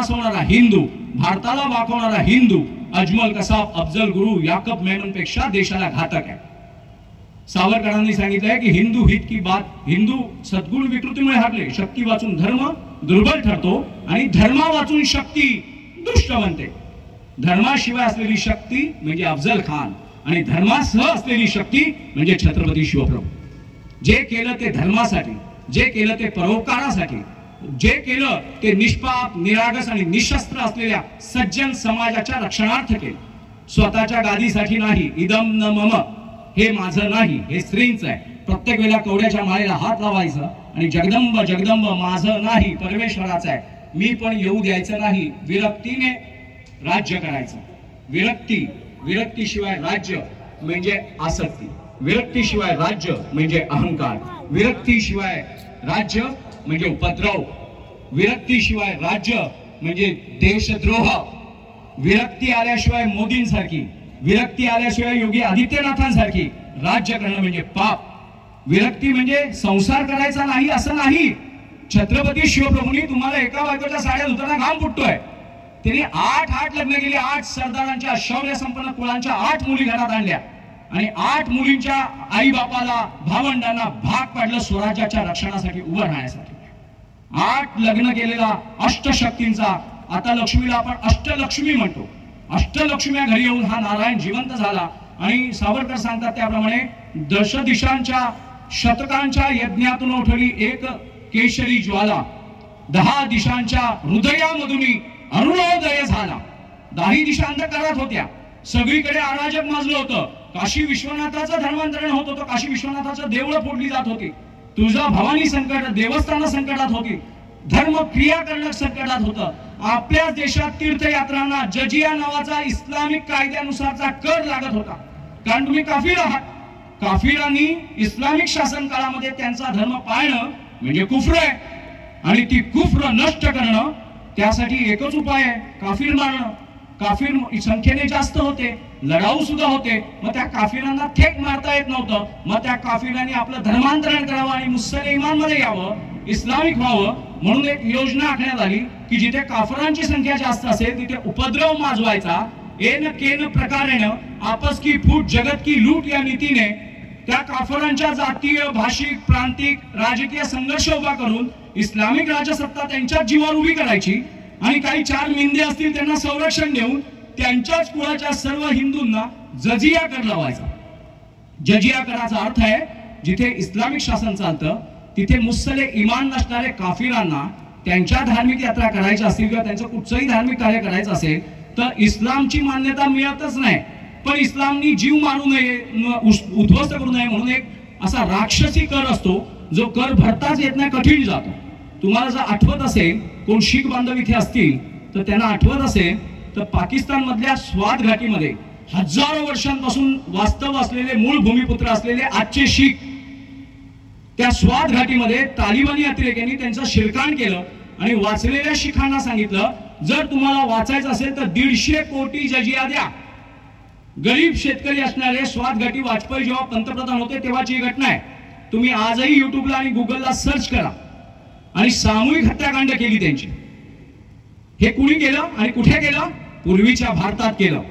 नाचवणारा हिंदू, भारताला वाकवणारा हिंदू अजमल कसाब, अफजल गुरु, याकब मेमन पेक्षा देशाला घातक आहे. सावरकरांनी सांगितलंय की हिंदू हित की बात, हिंदू सद्गुण विकृतीमुळे हारले, शक्ती वाचून धर्म दुर्बल ठरतो आणि धर्मा वाचून शक्ती दुष्ट बनते. धर्माशिवाय असलेली शक्ती म्हणजे अफजल खान आणि धर्मासह असलेली शक्ती म्हणजे छत्रपती शिवप्रभू. जे केलं ते धर्मासाठी, जे केलं ते परोपकारासाठी, जे केलं ते निष्पाप, निरागस आणि निशस्त्र असलेल्या सज्जन समाजाच्या रक्षणार्थ केलं. स्वतःच्या गादीसाठी नाही. इदम न मम, हे माझं नाही, हे श्रींच आहे. प्रत्येक वेळेला कवड्याच्या माळेला हात लावायचा आणि जगदंब जगदंब माझं नाही, परमेश्वराचं आहे, मी पण येऊ द्यायचं नाही. विरक्तीने राज्य करायचं. विरक्तीशिवाय राज्य म्हणजे आसक्ती, विरक्तीशिवाय राज्य म्हणजे अहंकार, विरक्तीशिवाय राज्य म्हणजे उपद्रव, विरक्तीशिवाय राज्य म्हणजे देशद्रोह, विरक्ती आल्याशिवाय मोदींसारखी, विरक्ती आल्याशिवाय योगी आदित्यनाथांसारखी राज्य करणं म्हणजे पाप. विरक्ती म्हणजे संसार करायचा नाही असं नाही. छत्रपती शिवप्रभूंनी तुम्हाला एका बायकोच्या साड्या धुताना घाम फुटतोय. त्यांनी 8 लग्न केली, 8 सरदारांच्या शौर्य संपन्न कुळांच्या 8 मुली घरात आणल्या आणि 8 मुलींच्या आई बापाला, भावंडांना भाग पाडलं स्वराज्याच्या रक्षणासाठी, उभं राहण्यासाठी. 8 लग्न केलेला अष्टशक्तींचा, आता लक्ष्मीला आपण अष्टलक्ष्मी म्हणतो, अष्टलक्ष्म्या घरी येऊन हा नारायण जिवंत झाला. आणि सावरकर सांगतात त्याप्रमाणे दश दिशांच्या शतकांच्या यज्ञातून उठली एक केशरी ज्वाला, 10 दिशांच्या हृदयामधून अरुणोदय झाला. 10 दिशा अंधकारात होत्या, सगळीकडे अराजक माजलं होतं. काशी विश्वनाथाचं धर्मांतरण होत होतं, काशी विश्वनाथाचं देवळं फोडली जात होती, तुळजा भवानी संकट, देवस्थानं संकटात होती, धर्म क्रियाकरण संकटात होतं. आपल्याच देशात तीर्थयात्रांना जजिया नावाचा इस्लामिक कायद्यानुसारचा कर लागत होता, कारण तुम्ही काफिर आहात. काफिरांनी इस्लामिक शासन काळामध्ये त्यांचा धर्म पाळणं म्हणजे कुफ्र आहे आणि ती कुफ्र नष्ट करणं, त्यासाठी एकच उपाय आहे, काफिर मारणं. काफिर संख्येने जास्त होते, लढाऊ सुद्धा होते, मग त्या काफिरांना थेट मारता येत नव्हतं. मग त्या काफिरांनी आपलं धर्मांतरण करावं आणि मुसलमानमध्ये यावं, इस्लामिक व्हावं, म्हणून एक योजना आखण्यात आली की जिथे काफिरांची संख्या जास्त असेल तिथे उपद्रव माजवायचा. एन केन प्रकारेनं आपस की फूट जगत की लूट या नीतीने त्या काफिरांच्या जातीय, भाषिक, प्रांतिक, राजकीय संघर्ष उभा करून इस्लामिक राजसत्ता त्यांच्या जीवावर उभी करायची आणि काही 4 मिंदे असतील त्यांना संरक्षण देऊन त्यांच्याच कुळाच्या सर्व हिंदूंना जजिया कर लावायचा. जजिया कराचा अर्थ आहे जिथे इस्लामिक शासन चालतं तिथे मुसले इमान नसणारे काफिरांना त्यांच्या धार्मिक यात्रा करायच्या असतील किंवा त्यांचं कुठचंही धार्मिक कार्य करायचं असेल तर इस्लामची मान्यता मिळतच नाही. पण इस्लामनी जीव मारू नये, उद्ध्वस्त करू नये म्हणून एक असा राक्षसी कर असतो जो कर भरताच येत नाही, कठीण जातो. तुम्हाला जर आठवत असेल, कोण शीख बांधव इथे असतील तर त्यांना आठवत असेल तर पाकिस्तान मधल्या स्वात घाटीमध्ये हजारो वर्षांपासून वास्तव असलेले, मूळ भूमिपुत्र असलेले आजचे शीख, त्या स्वात घाटीमध्ये तालिबानी अतिरेक्यांनी त्यांचं शिरकाण केलं आणि वाचलेल्या शीखांना सांगितलं जर तुम्हाला वाचायचं असेल तर 150 कोटी जजिया द्या. गरीब शेतकरी असणारे स्वात घाटी, वाजपेयी जेव्हा पंतप्रधान होते तेव्हाची घटना आहे. तुम्ही आजही युट्यूबला आणि गुगलला सर्च करा. आणि सामूहिक हत्याकांड केली त्यांची. हे कुणी केलं आणि कुठे केलं? पूर्वीच्या भारतात केलं.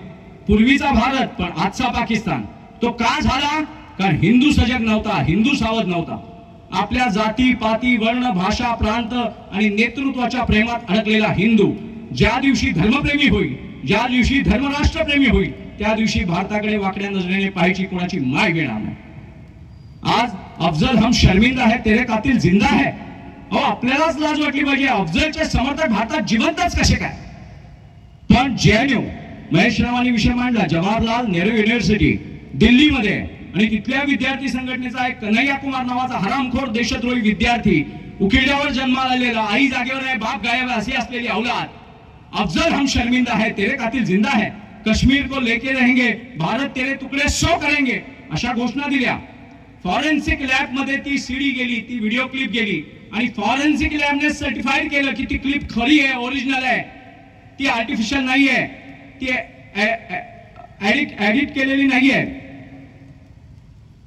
पूर्वीचा भारत पण आजचा पाकिस्तान. तो का झाला? कारण हिंदू सजग नव्हता, हिंदू सावध नव्हता. आपल्या जाती पाती, वर्ण, भाषा, प्रांत आणि नेतृत्वाच्या प्रेमात अडकलेला हिंदू ज्या दिवशी धर्मप्रेमी होईल, ज्या दिवशी धर्मराष्ट्रप्रेमी होईल, त्या दिवशी भारताकडे वाकड्या नजरेने पाहायची कोणाची माय घेणार नाही. आज अफजल हम शर्मिंदा है, तेरे कातिल जिंदा है. अहो, आपल्यालाच लाज वाटली पाहिजे. अफजलचे समर्थक भारतात जिवंतच कसे काय? पण JNU महेश रावांनी विषय मांडला, जवाहरलाल नेहरू युनिव्हर्सिटी दिल्लीमध्ये, आणि तिथल्या विद्यार्थी संघटनेचा एक कन्हैया कुमार नावाचा हरामखोर देशद्रोही विद्यार्थी, उकिरड्यावर जन्माला आलेला, आई जागेवर आहे बाप गायब आहे अशी असलेली औलाद, अफजल हम शर्मिंदा है, तेरे कातिल जिंदा है, कश्मीर को लेके रहेंगे, भारत तेरे तुकडे 100 करेंगे, अशा घोषणा दिल्या. फॉरेन्सिक लॅब मध्ये ती सीडी गेली, ती व्हिडिओ क्लिप गेली आणि फॉरेन्सिक लॅबने सर्टिफाईड केलं की ती क्लिप खरी आहे, ओरिजिनल आहे, ती आर्टिफिशियल नाहीये, ती एडिट केलेली नाहीये,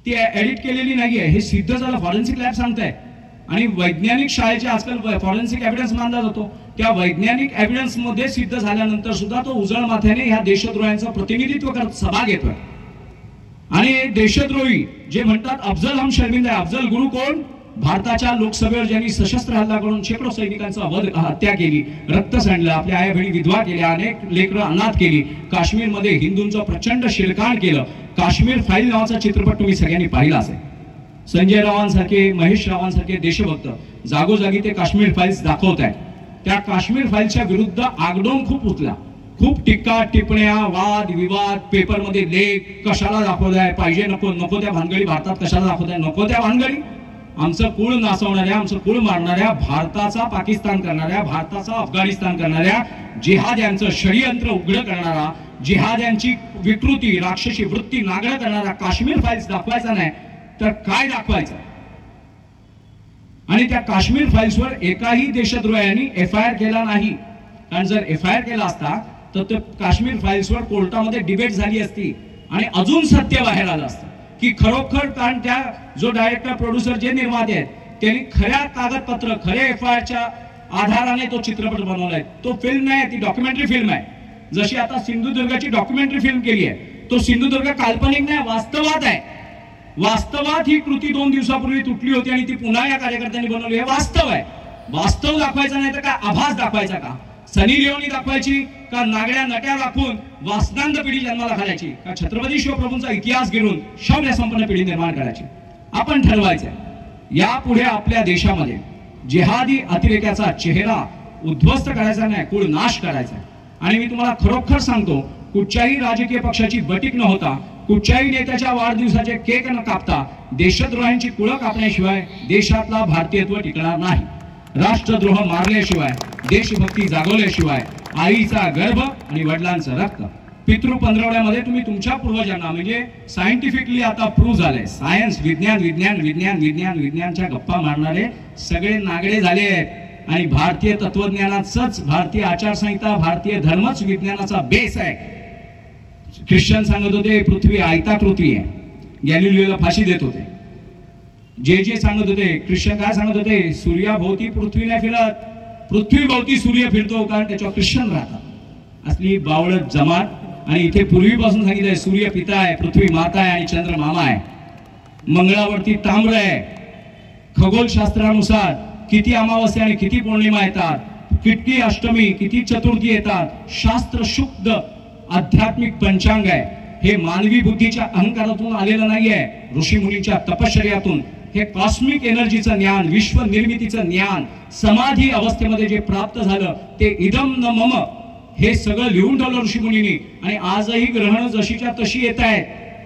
ती एडिट केलेली नाहीये. हे सिद्ध झालं, फॉरेन्सिक लॅब सांगताय. आणि वैज्ञानिक शाळेचे आजकाल फॉरेन्सिक एव्हिडन्स मानला जातो. त्या वैज्ञानिक एव्हिडन्स मध्ये सिद्ध झाल्यानंतर सुद्धा तो उजळ माथ्याने ह्या देशद्रोह्यांचं प्रतिनिधित्व करत सभा घेतोय. आणि देशद्रोही जे म्हणतात अफजल हम शर्मिंदा आहे. अफजल गुरु कोण? भारताच्या लोकसभेवर ज्यांनी सशस्त्र हल्ला करून शेकडो सैनिकांचा हत्या केली, रक्त सांडलं, आपल्या आया बहिणी विधवा केल्या, अनेक लेकरं अनाथ केली, काश्मीरमध्ये हिंदूंचं प्रचंड शिरकाण केलं. काश्मीर फाईल नावाचा चित्रपट तुम्ही सगळ्यांनी पाहिला असेल. संजय रावांसारखे, महेश रावांसारखे देशभक्त जागोजागी ते काश्मीर फाईल्स दाखवत आहेत. त्या काश्मीर फाईलच्या विरुद्ध आगडोम खूप उठला. खूप टीका टिप्पण्या, वाद विवाद, पेपरमध्ये लेख, कशाला दाखवताय, पाहिजे नको नको त्या भानगडी भारतात कशाला दाखवताय, नको त्या भानगडी. आमचं कुळ नासवणाऱ्या, आमचं कुळ मारणाऱ्या, भारताचा पाकिस्तान करणाऱ्या, भारताचा अफगाणिस्तान करणाऱ्या, जिहाद्यांचं षडयंत्र उघड करणारा, जिहाद्यांची विकृती, राक्षसी वृत्ती नागड करणारा काश्मीर फाईल्स दाखवायचा नाही तर काय दाखवायचं? आणि त्या काश्मीर फाईल्सवर एकाही देशद्रोह्यांनी FIR केला नाही. कारण जर FIR केला असता तर ते काश्मीर फाईल्सवर कोर्टामध्ये डिबेट झाली असती आणि अजून सत्य बाहेर आलं असतं की खरोखर, कारण त्या जो डायरेक्टर, प्रोड्युसर, जे निर्माते आहेत त्यांनी खऱ्या कागदपत्र, खरे FIRच्या आधाराने तो चित्रपट बनवलाय. तो फिल्म नाही, ती डॉक्युमेंटरी फिल्म आहे. जशी आता सिंधुदुर्गाची डॉक्युमेंटरी फिल्म केली आहे, तो सिंधुदुर्ग काल्पनिक नाही, वास्तवात आहे. वास्तवात ही कृती 2 दिवसापूर्वी तुटली होती आणि ती पुन्हा या कार्यकर्त्यांनी बनवली. हे वास्तव आहे. वास्तव दाखवायचं नाही तर काय आभास दाखवायचा का? सनी लिओनी दाखवायची का? नागड्या नट्या दाखवून वासनांत पिढी जन्माला घालायची का? छत्रपती शिवप्रभूंचा इतिहास गिरून शौर्य संपन्न पिढी निर्माण करायची? आपण ठरवायचंय. यापुढे आपल्या देशामध्ये जिहादी अतिरेक्याचा चेहरा उद्ध्वस्त करायचा नाही, कुळ नाश करायचा. आणि मी तुम्हाला खरोखर सांगतो, कुठच्याही राजकीय पक्षाची बटीक न होता, कुठच्याही नेत्याच्या वाढदिवसाचे केक न कापता देशद्रोहांची कुळं कापण्याशिवाय देशातला भारतीयत्व टिकणार नाही. राष्ट्रद्रोह मारल्याशिवाय, देशभक्ती जागवल्याशिवाय, आईचा गर्भ आणि वडिलांचं रक्त, पितृ पंधरवड्यामध्ये तुम्ही तुमच्या पूर्वजांना, म्हणजे सायंटिफिकली आता प्रूव्ह झालंय, सायन्स, विज्ञान विज्ञान विज्ञान विज्ञान विज्ञानच्या गप्पा मारणारे सगळे नागडे झाले आहेत. आणि भारतीय तत्वज्ञानाचंच, भारतीय आचारसंहिता, भारतीय धर्मच विज्ञानाचा बेस आहे. ख्रिश्चन सांगत होते पृथ्वी आयताकृती आहे, गॅलिलिओला फाशी देत होते. जे सांगत होते, ख्रिश्चन काय सांगत होते? सूर्याभोवती पृथ्वी नाही फिरत, पृथ्वीभोवती सूर्य फिरतो, कारण त्याच्यावर ख्रिश्चन राहतात. असली बावळट जमात. आणि इथे पूर्वीपासून सांगितलंय सूर्य पिता आहे, पृथ्वी माता आहे आणि चंद्र मामा आहे. मंगळावरती ताम्र आहे. खगोलशास्त्रानुसार किती अमावस्या आणि किती पौर्णिमा येतात, किती अष्टमी, किती चतुर्थी येतात. शास्त्र शुद्ध आध्यात्मिक पंचांग आहे. हे मानवी बुद्धीच्या अहंकारातून आलेलं नाहीये, ऋषी मुनींच्या तपश्चर्यातून. हे कॉस्मिक एनर्जीचं ज्ञान, विश्व निर्मितीचं ज्ञान, समाधी अवस्थेमध्ये जे प्राप्त झालं ते इदम न मम, हे सगळं लिहून ठेवलं ऋषी मुनींनी. आणि आजही ग्रहण जशीच्या तशी येत आहेत.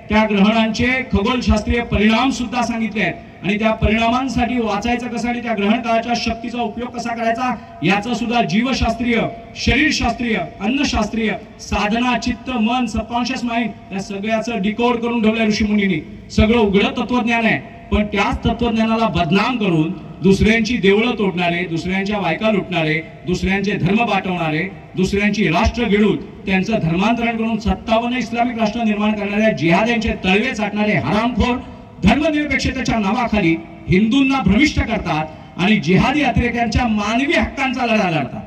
त्या ग्रहणांचे खगोलशास्त्रीय परिणाम सुद्धा सांगितले आहेत. आणि त्या परिणामांसाठी वाचायचं कसं आणि त्या ग्रहण काळाच्या शक्तीचा उपयोग कसा करायचा याचं सुद्धा जीवशास्त्रीय, शरीरशास्त्रीय, अन्नशास्त्रीय, साधना, चित्त, मन, सबकॉन्शियस माइंड, या सगळ्याचं डिकोड करून ठेवलंय ऋषी मुनींनी. सगळं उघडं तत्वज्ञान आहे. पण त्याच तत्वज्ञानाला बदनाम करून दुसऱ्यांची देवळं तोडणारे, दुसऱ्यांच्या बायका लुटणारे, दुसऱ्यांचे धर्म बाटवणारे, दुसऱ्यांची राष्ट्र गिळून त्यांचं धर्मांतरण करून 57 इस्लामिक राष्ट्र निर्माण करणाऱ्या जिहाद्यांचे तळवे चाटणारे हरामखोर धर्मनिरपेक्षतेच्या नावाखाली हिंदूंना भ्रमिष्ट करतात आणि जिहादी अतिरेक्यांच्या मानवी हक्कांचा लढा लढतात.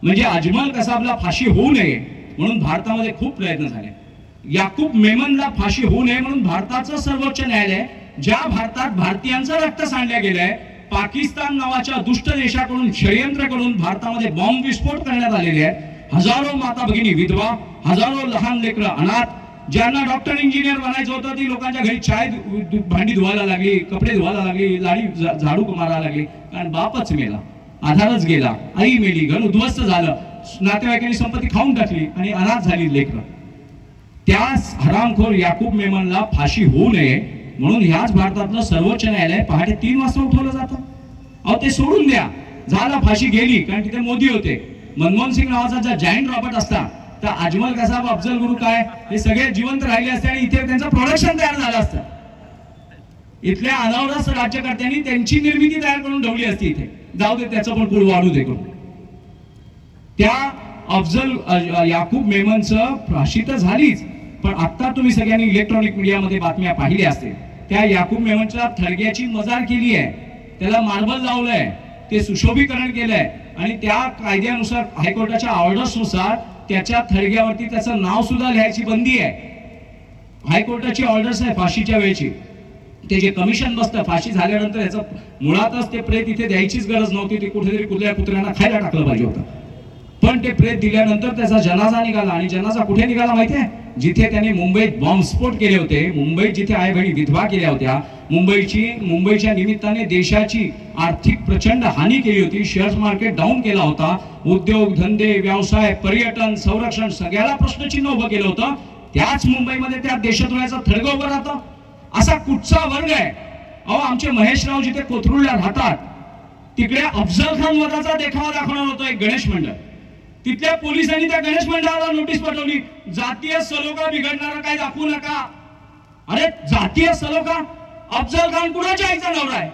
म्हणजे अजमल कसाबला फाशी होऊ नये म्हणून भारतामध्ये खूप प्रयत्न झाले. याकूब मेमनला फाशी होऊ नये म्हणून भारताचं सर्वोच्च न्यायालय, ज्या भारतात भारतीयांचं रक्त सांडलं गेलंय, पाकिस्तान नावाच्या दुष्ट देशाकडून षडयंत्र करून भारतामध्ये बॉम्ब विस्फोट करण्यात आलेले आहेत. हजारो माता भगिनी विधवा, हजारो लहान लेकरं अनाथ, ज्यांना डॉक्टर इंजिनियर बनायचं होतं ती लोकांच्या घरी चाय भांडी धुवायला लागली, कपडे धुवायला लागली, लाडी झाडू मारायला लागली, कारण बापच मेला, आधारच गेला, आई मेली, घर उद्ध्वस्त झालं, नातेवाईकांनी संपत्ती खाऊन टाकली आणि अनाथ झाली लेकरं. त्या हरामखोर याकूब मेमनला फाशी होऊ नये म्हणून ह्याच भारतातलं सर्वोच्च न्यायालय पहाटे 3 वाजता उठवलं जातं. अहो ते सोडून द्या, झाला, फाशी गेली, कारण तिथे मोदी होते. मनमोहन सिंग नावाचा जर जायंट रॉबर्ट असता तर अजमल कसाब, अफजल गुरु काय हे सगळे जिवंत राहिले असते आणि इथे त्यांचं प्रोडक्शन तयार झालं असतं. इथल्या अनावरस राज्यकर्त्यांनी त्यांची निर्मिती तयार करून ठेवली असती इथे. जाऊ दे, त्याचं पण कुळ वाढू दे करून. त्या अफजल याकूब मेमनचं फाशी तर झालीच, पण आता तुम्ही सगळ्यांनी इलेक्ट्रॉनिक मीडियामध्ये बातम्या पाहिल्या असतील. त्या याकूब मेमनच्या थडग्याची मजार केली आहे, त्याला मार्बल लावलंय, ते सुशोभीकरण केलंय आणि त्या कायद्यानुसार हायकोर्टाच्या ऑर्डर्सनुसार त्याच्या थडग्यावरती त्याचं नाव सुद्धा लिहायची बंदी आहे. हायकोर्टाची ऑर्डर्स आहे फाशीच्या वेळेची. ते जे कमिशन बसतं फाशी झाल्यानंतर याचं मुळातच ते प्रेत इथे द्यायचीच गरज नव्हती, ते कुठेतरी कुठल्या कुत्र्यांना खायला टाकलं पाहिजे होतं. पण ते प्रेत दिल्यानंतर त्याचा जनाजा निघाला आणि जनाजा कुठे निघाला माहितीये? जिथे त्यांनी मुंबईत बॉम्बस्फोट केले होते, मुंबईत जिथे आई बहिणी विधवा केल्या होत्या, मुंबईच्या निमित्ताने देशाची आर्थिक प्रचंड हानी केली होती, शेअर मार्केट डाऊन केला होता, उद्योग धंदे व्यवसाय पर्यटन संरक्षण सगळ्याला प्रश्नचिन्ह उभं केलं होतं. त्याच मुंबईमध्ये त्या देशद्रोहाचं थडगं उभं राहतं. असा कुठचा वर्ग आहे? अहो आमचे महेशराव जिथे कोथरूडला राहतात तिकडे अफजल खान वधाचा देखावा दाखवणार होता एक गणेश मंडळ. तिथल्या पोलिसांनी त्या गणेश मंडळाला नोटीस पाठवली, जातीय सलोखा बिघडणारा काय दाखवू नका. अरे जातीय सलोखा? अफजल खान कुणाच्या आईचा नवरा आहे?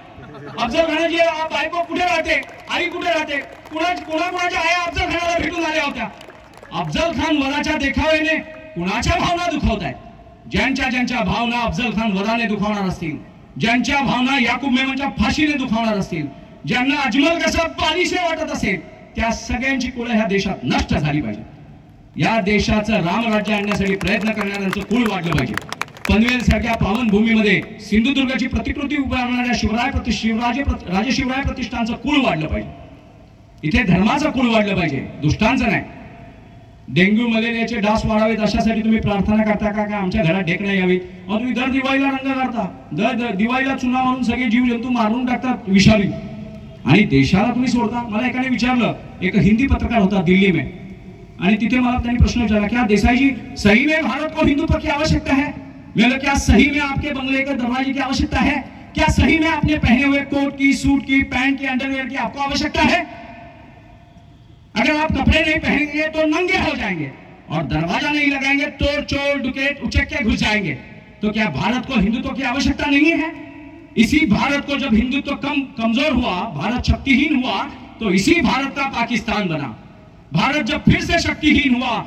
अफजल खानाची बायको कुठे राहते, आई कुठे राहते? कुणाच्या आया अफजल खानाला भेटून आल्या होत्या? अफजल खान वधाच्या देखाव्याने कुणाच्या भावना दुखावत आहेत? ज्यांच्या भावना अफजल खान वधाने दुखावणार असतील, ज्यांच्या भावना याकूब मेमनच्या फाशीने दुखावणार असतील, ज्यांना अजमल कसब बालिशे वाटत असेल, त्या सगळ्यांची कुळ ह्या देशात नष्ट झाली पाहिजे. या देशाचं रामराज्य आणण्यासाठी प्रयत्न करणाऱ्यांचं कुळ वाढलं पाहिजे. पनवेल सारख्या पावनभूमीमध्ये सिंधुदुर्गाची प्रतिकृती उभारणाऱ्या राजे शिवराय प्रतिष्ठानचं कुळ वाढलं पाहिजे. इथे धर्माचं कुळ वाढलं पाहिजे, दुष्टांचं नाही. डेंग्यू मलेरियाचे डास वाढावेत अशासाठी तुम्ही प्रार्थना करता का आमच्या घरात ढेक नाही यावीत? तुम्ही दर दिवाळीला रंग काढता, दर दिवाळीला चुना मारून सगळे जीवजंतू मारून टाकतात विषारी, आणि देशाला तुम्ही सोडता. मला एकाने विचारलं, एक हिंदी पत्रकार होता दिल्ली में, आणि तिथे मला त्यांनी प्रश्न विचारला, क्या देसाई जी सही में भारत को हिंदुत्व की आवश्यकता है? मैं क्या सही में आपके बंगले के दरवाजे की आवश्यकता है? क्या सही में आपने पहने हुए कोट की, सूट की, पैंट की, अंडरवेयर की आपको आवश्यकता है? अगर आप कपड़े नहीं पहनेंगे तो नंगे हो जाएंगे, और दरवाजा नहीं लगाएंगे तो चोर डुकेट उचक्के घुस जाएंगे. तो क्या भारत को हिंदुत्व की आवश्यकता नहीं है? इसी भारत को जब हिंदुत्व कमजोर हुआ, भारत शक्तिहीन हुआ, तो इसी भारत का पाकिस्तान बना. भारत जब फिर से शक्तिहीन हुआ,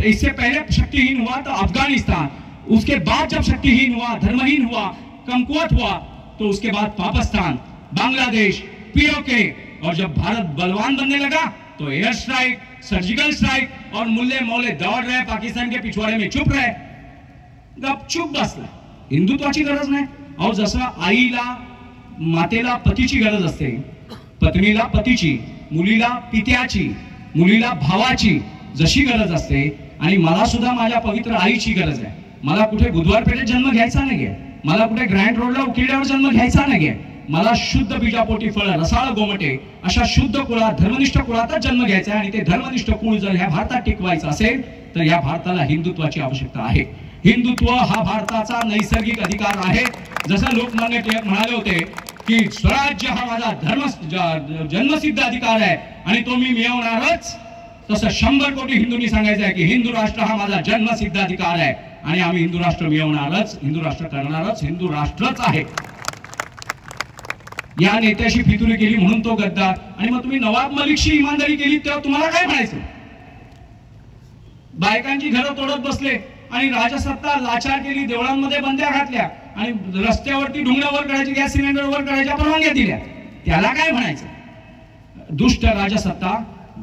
इससे पहले शक्तिहीन हुआ तो अफगानिस्तान, उसके बाद जब शक्तिहीन हुआ, धर्महीन हुआ, कमकुवत हुआ, तो उसके बाद पाकिस्तान, बांग्लादेश, पीओके, और जब भारत बलवान बनने लगा तो एयर स्ट्राइक, सर्जिकल स्ट्राइक और मुल्ले मौले दौड़ रहे, पाकिस्तान के पिछवाड़े में चुप रहे, गपचूप बसला. हिंदुत्वाची गरज नाही. अहो जसं आईला मातेला पतीची गरज असते, पत्नीला पतीची, मुलीला पित्याची, मुलीला भावाची जशी गरज असते, आणि मला सुद्धा माझ्या पवित्र आईची गरज आहे. मला कुठे बुधवार पेठेत जन्म घ्यायचा नाहीये, मला कुठे ग्रँड रोडला उकिरड्यावर जन्म घ्यायचा नाहीये. मला शुद्ध बीजापोटी फळ रसाळ गोमटे अशा शुद्ध कुळात धर्मनिष्ठ कुळातच जन्म घ्यायचा आहे. आणि ते धर्मनिष्ठ कुळ जर ह्या भारतात टिकवायचं असेल तर या भारताला हिंदुत्वाची आवश्यकता आहे. हिंदुत्व हा भारताचा नैसर्गिक अधिकार आहे. जसं लोकमान्य टिळक म्हणाले होते की स्वराज्य हा माझा जन्मसिद्ध अधिकार आहे आणि तो मी मिळवणारच, तसं 100 कोटी हिंदूंनी सांगायचं आहे की हिंदू राष्ट्र हा माझा जन्मसिद्ध अधिकार आहे आणि आम्ही हिंदू राष्ट्र मिळवणारच, हिंदू राष्ट्र करणारच, हिंदू राष्ट्रच आहे. या नेत्याशी फितुरी केली म्हणून तो गद्दार, आणि मग तुम्ही नवाब मलिकशी इमानदारी केली तेव्हा तुम्हाला काय म्हणायचं? बायकांची घरं तोडत बसले आणि राजसत्ता लाचार केली, देवळांमध्ये बंद्या घातल्या आणि रस्त्यावरती ढुंगणं वर करायची, गॅस सिलेंडर वर करायच्या परवानग्या दिल्या, त्याला काय म्हणायचं? दुष्ट राजसत्ता,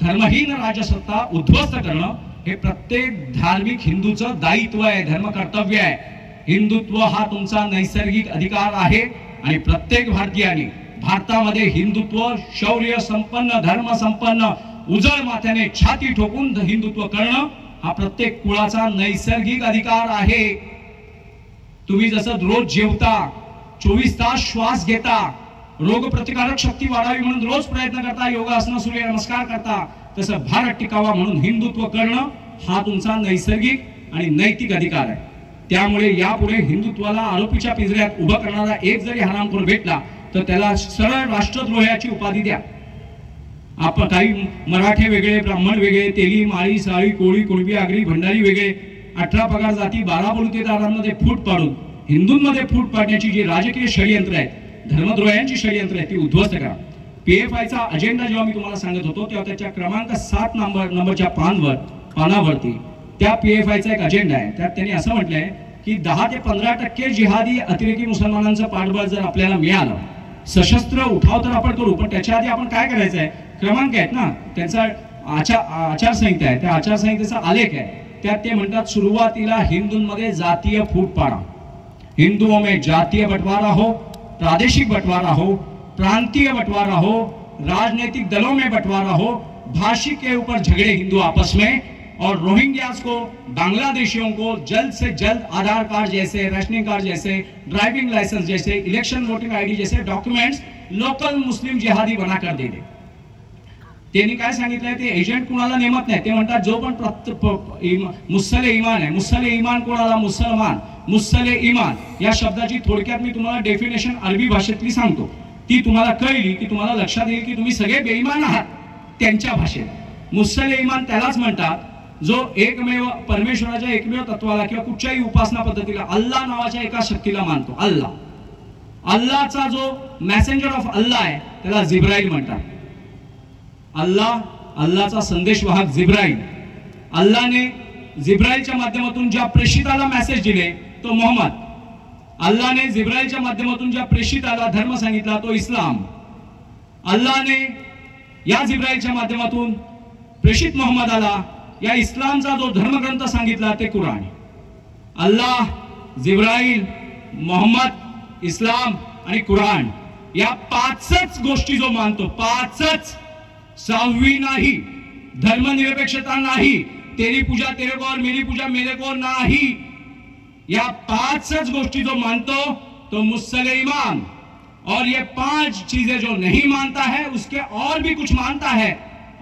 धर्महीन राजसत्ता उद्ध्वस्त करणं हे प्रत्येक धार्मिक हिंदूचं दायित्व आहे, धर्म कर्तव्य आहे. हिंदुत्व हा तुमचा नैसर्गिक अधिकार आहे आणि प्रत्येक भारतीयाने भारतामध्ये हिंदुत्व शौर्य संपन्न, धर्म संपन्न, उजळ माथ्याने छाती ठोकून हिंदुत्व करणं हा प्रत्येक कुळाचा नैसर्गिक अधिकार आहे. तुम्ही जसं रोज जेवता, 24 तास श्वास घेता, रोग प्रतिकारक शक्ती वाढावी म्हणून रोज प्रयत्न करता, योगासनं, सूर्य नमस्कार करता, तसं भारत टिकावा म्हणून हिंदुत्व करणं हा तुमचा नैसर्गिक आणि नैतिक अधिकार आहे. त्यामुळे यापुढे हिंदुत्वाला आरोपीच्या पिंजऱ्यात उभं करणारा एक जरी हरामखोर भेटला तर त्याला सरळ राष्ट्रद्रोहाची उपाधी द्या. आपण काही मराठे वेगळे, ब्राह्मण वेगळे, तेली, माळी, साळी, कोळी, कुणबी, आगरी, भंडारी वेगळे, 18 पगार जाती, 12 बलुतेदारांमध्ये फूट पाडून हिंदूंमध्ये फूट पाडण्याची जी राजकीय षडयंत्र आहेत, धर्मद्रोहांची षडयंत्र आहेत, ती उद्ध्वस्त करा. PFIचा अजेंडा जेव्हा मी तुम्हाला सांगत होतो तेव्हा त्याच्या क्रमांक 7 नंबरच्या पानावरती त्या PFIचा एक अजेंडा आहे. त्यात त्यांनी असं म्हटलंय की 10 ते 15% जिहादी अतिरेकी मुसलमानांचं पाठबळ जर आपल्याला मिळालं सशस्त्र उठाव तर आपण करू, पण त्याच्या आधी आपण काय करायचं आहे, क्रमांक आहेत ना त्यांचा, आचारसंहिता आहे, त्या आचारसंहितेचा आलेख आहे, त्यात ते म्हणतात सुरुवातीला हिंदूंमध्ये जातीय फूट पाड़ा, हिंदुओं में जातीय बंटवारा हो, प्रादेशिक बंटवारा हो, प्रांतीय बंटवारा हो, राजनीतिक दलों में बंटवारा हो, भाषा के ऊपर झगड़े हिंदू आपस में, और रोहिंग्यास को, बांग्लादेशियों को जल्द से जल्द आधार कार्ड जैसे, रेशनिंग कार्ड जैसे, ड्राइविंग लाइसेंस जैसे, इलेक्शन वोटिंग आईडी जैसे डॉक्युमेंट्स लोकल मुस्लिम जिहादी बनाकर दे दे. त्यांनी काय सांगितलंय, ते एजंट कुणाला नेमत नाही, ते म्हणतात जो पण मुस्सले इमान आहे, मुस्सले इमान कोणाला, मुसलमान, मुस्सले इमान या शब्दाची थोडक्यात मी तुम्हाला डेफिनेशन अरबी भाषेतली सांगतो, ती तुम्हाला कळली की तुम्हाला लक्षात येईल की तुम्ही सगळे बेईमान आहात त्यांच्या भाषेत. मुस्सले इमान त्यालाच म्हणतात जो एकमेव परमेश्वराच्या एकमेव तत्वाला किंवा कुठच्याही उपासना पद्धतीला अल्लाह नावाच्या एका शक्तीला मानतो. अल्लाहचा जो मेसेंजर ऑफ अल्लाह आहे त्याला जिब्राईल म्हणतात. अल्लाहचा संदेशवाहक जिब्राईल, अल्लाहने जिब्राईलच्या माध्यमातून ज्या प्रेषिताला मेसेज दिले तो मोहम्मद, अल्लाहने जिब्राईलच्या माध्यमातून ज्या प्रेषिताला धर्म सांगितला तो इस्लाम, अल्लाहने या जिब्राईलच्या माध्यमातून प्रेषित मोहम्मदाला या इस्लामचा जो धर्मग्रंथ सांगितला ते कुराण. अल्लाह, जिब्राईल, मोहम्मद, इस्लाम आणि कुराण या पाचच गोष्टी जो मानतो, पाचच, सहावी नाही, धर्मनिरपेक्षता नाही, तेरी पूजा तेरे को और मेरी पूजा मेरे को नाही, या पांच गोष्टी जो मानतो तो मुस्सले ईमान. और ये 5 चीजें जो नहीं मानता है उसके और भी कुछ मानता है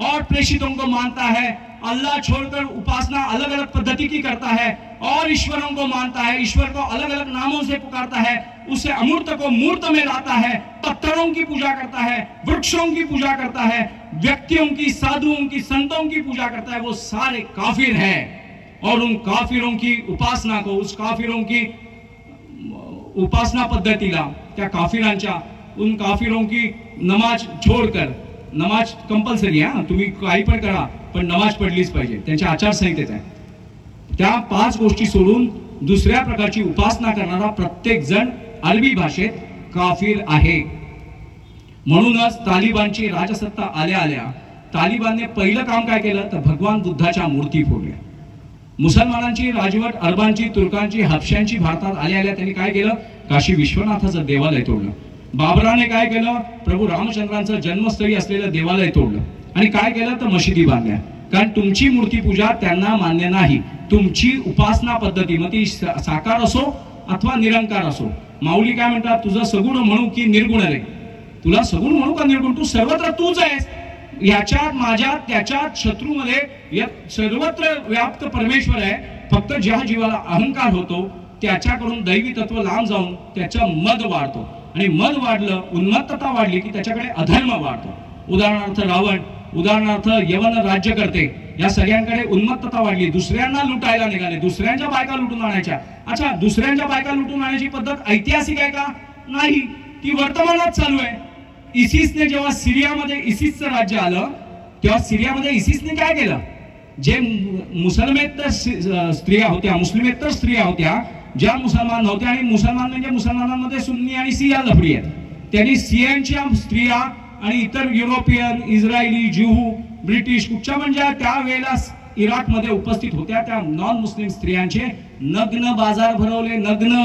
और प्रेषितों को मानता है, अल्लाह छोड़कर उपासना अलग अलग पद्धति की करता है और ईश्वरों को मानता है, ईश्वर को अलग अलग नामों से पुकारता है, उसे अमूर्त को मूर्त में लाता है, पत्थरों की पूजा करता है, वृक्षों की पूजा करता है, व्यक्तियों की, साधुओं की, संतों की पूजा करता है, वो सारे काफिर हैं. और उन काफिरों की उपासना को, उस काफिरों की उपासना पद्धतीला, त्या काफिरांच्या, उन काफिरों की नमाज छोड़कर, नमाज कंपल्सरी आहे, तुम्ही काही पण करा पण नमाज पडलीच पाहिजे, त्यांच्या आचारसंहितेत आहे. त्या 5 गोष्टी सोडून दुसऱ्या प्रकारची उपासना करणारा प्रत्येक जण अरबी भाषेत काफिर आहे. म्हणूनच तालिबानची राजसत्ता आल्या आल्या तालिबानने पहिलं काम काय केलं तर भगवान बुद्धाच्या मूर्ती फोडल्या. मुसलमानांची राजवट, अरबांची, तुर्कांची, हबश्यांची भारतात आल्या आल्या त्यांनी काय केलं, काशी विश्वनाथाचं देवालय तोडलं. बाबराने काय केलं, प्रभू रामचंद्रांचं जन्मस्थळी असलेलं देवालय तोडलं आणि काय केलं तर मशिदी बांधल्या. कारण तुमची मूर्ती पूजा त्यांना मान्य नाही, तुमची उपासना पद्धती मग ती साकार असो अथवा निरंकार असो. माऊली काय म्हणतात, तुझं सगुण म्हणू की निर्गुण रे, तुला सगुण म्हणू का निर्गुण, तू सर्वत्र तूच आहेस, याच्यात माझ्यात त्याच्यात शत्रूमध्ये सर्वत्र व्याप्त परमेश्वर आहे. फक्त ज्या जीवाला अहंकार होतो त्याच्याकडून दैवी तत्व लांब जाऊन त्याचं मद वाढतो आणि मद वाढलं, उन्मत्तता वाढली की त्याच्याकडे अधर्म वाढतो. उदाहरणार्थ रावण, उदाहरणार्थ यवन राज्य करते, या सगळ्यांकडे उन्मत्तता वाढली, दुसऱ्यांना लुटायला निघाले, दुसऱ्यांच्या बायका लुटून आणायच्या. अच्छा, दुसऱ्यांच्या बायका लुटून आणायची पद्धत ऐतिहासिक आहे का, नाही, ती वर्तमानात चालू आहे. इसिसने जेव्हा सिरियामध्ये इसिसचं राज्य आलं तेव्हा सिरियामध्ये इसिसने काय केलं, जे मुसलमेतर स्त्रिया होत्या, मुस्लिमेतर स्त्रिया होत्या, ज्या मुसलमान नव्हत्या, आणि मुसलमान म्हणजे मुसलमानांमध्ये सुन्नी आणि शिया लफडी आहेत, त्यांनी शियांच्या स्त्रिया आणि इतर युरोपियन, इस्रायली, ज्यू, ब्रिटिश कुठच्या म्हणजे त्यावेळेला इराकमध्ये उपस्थित होत्या त्या नॉन मुस्लिम स्त्रियांचे नग्न बाजार भरवले. नग्न,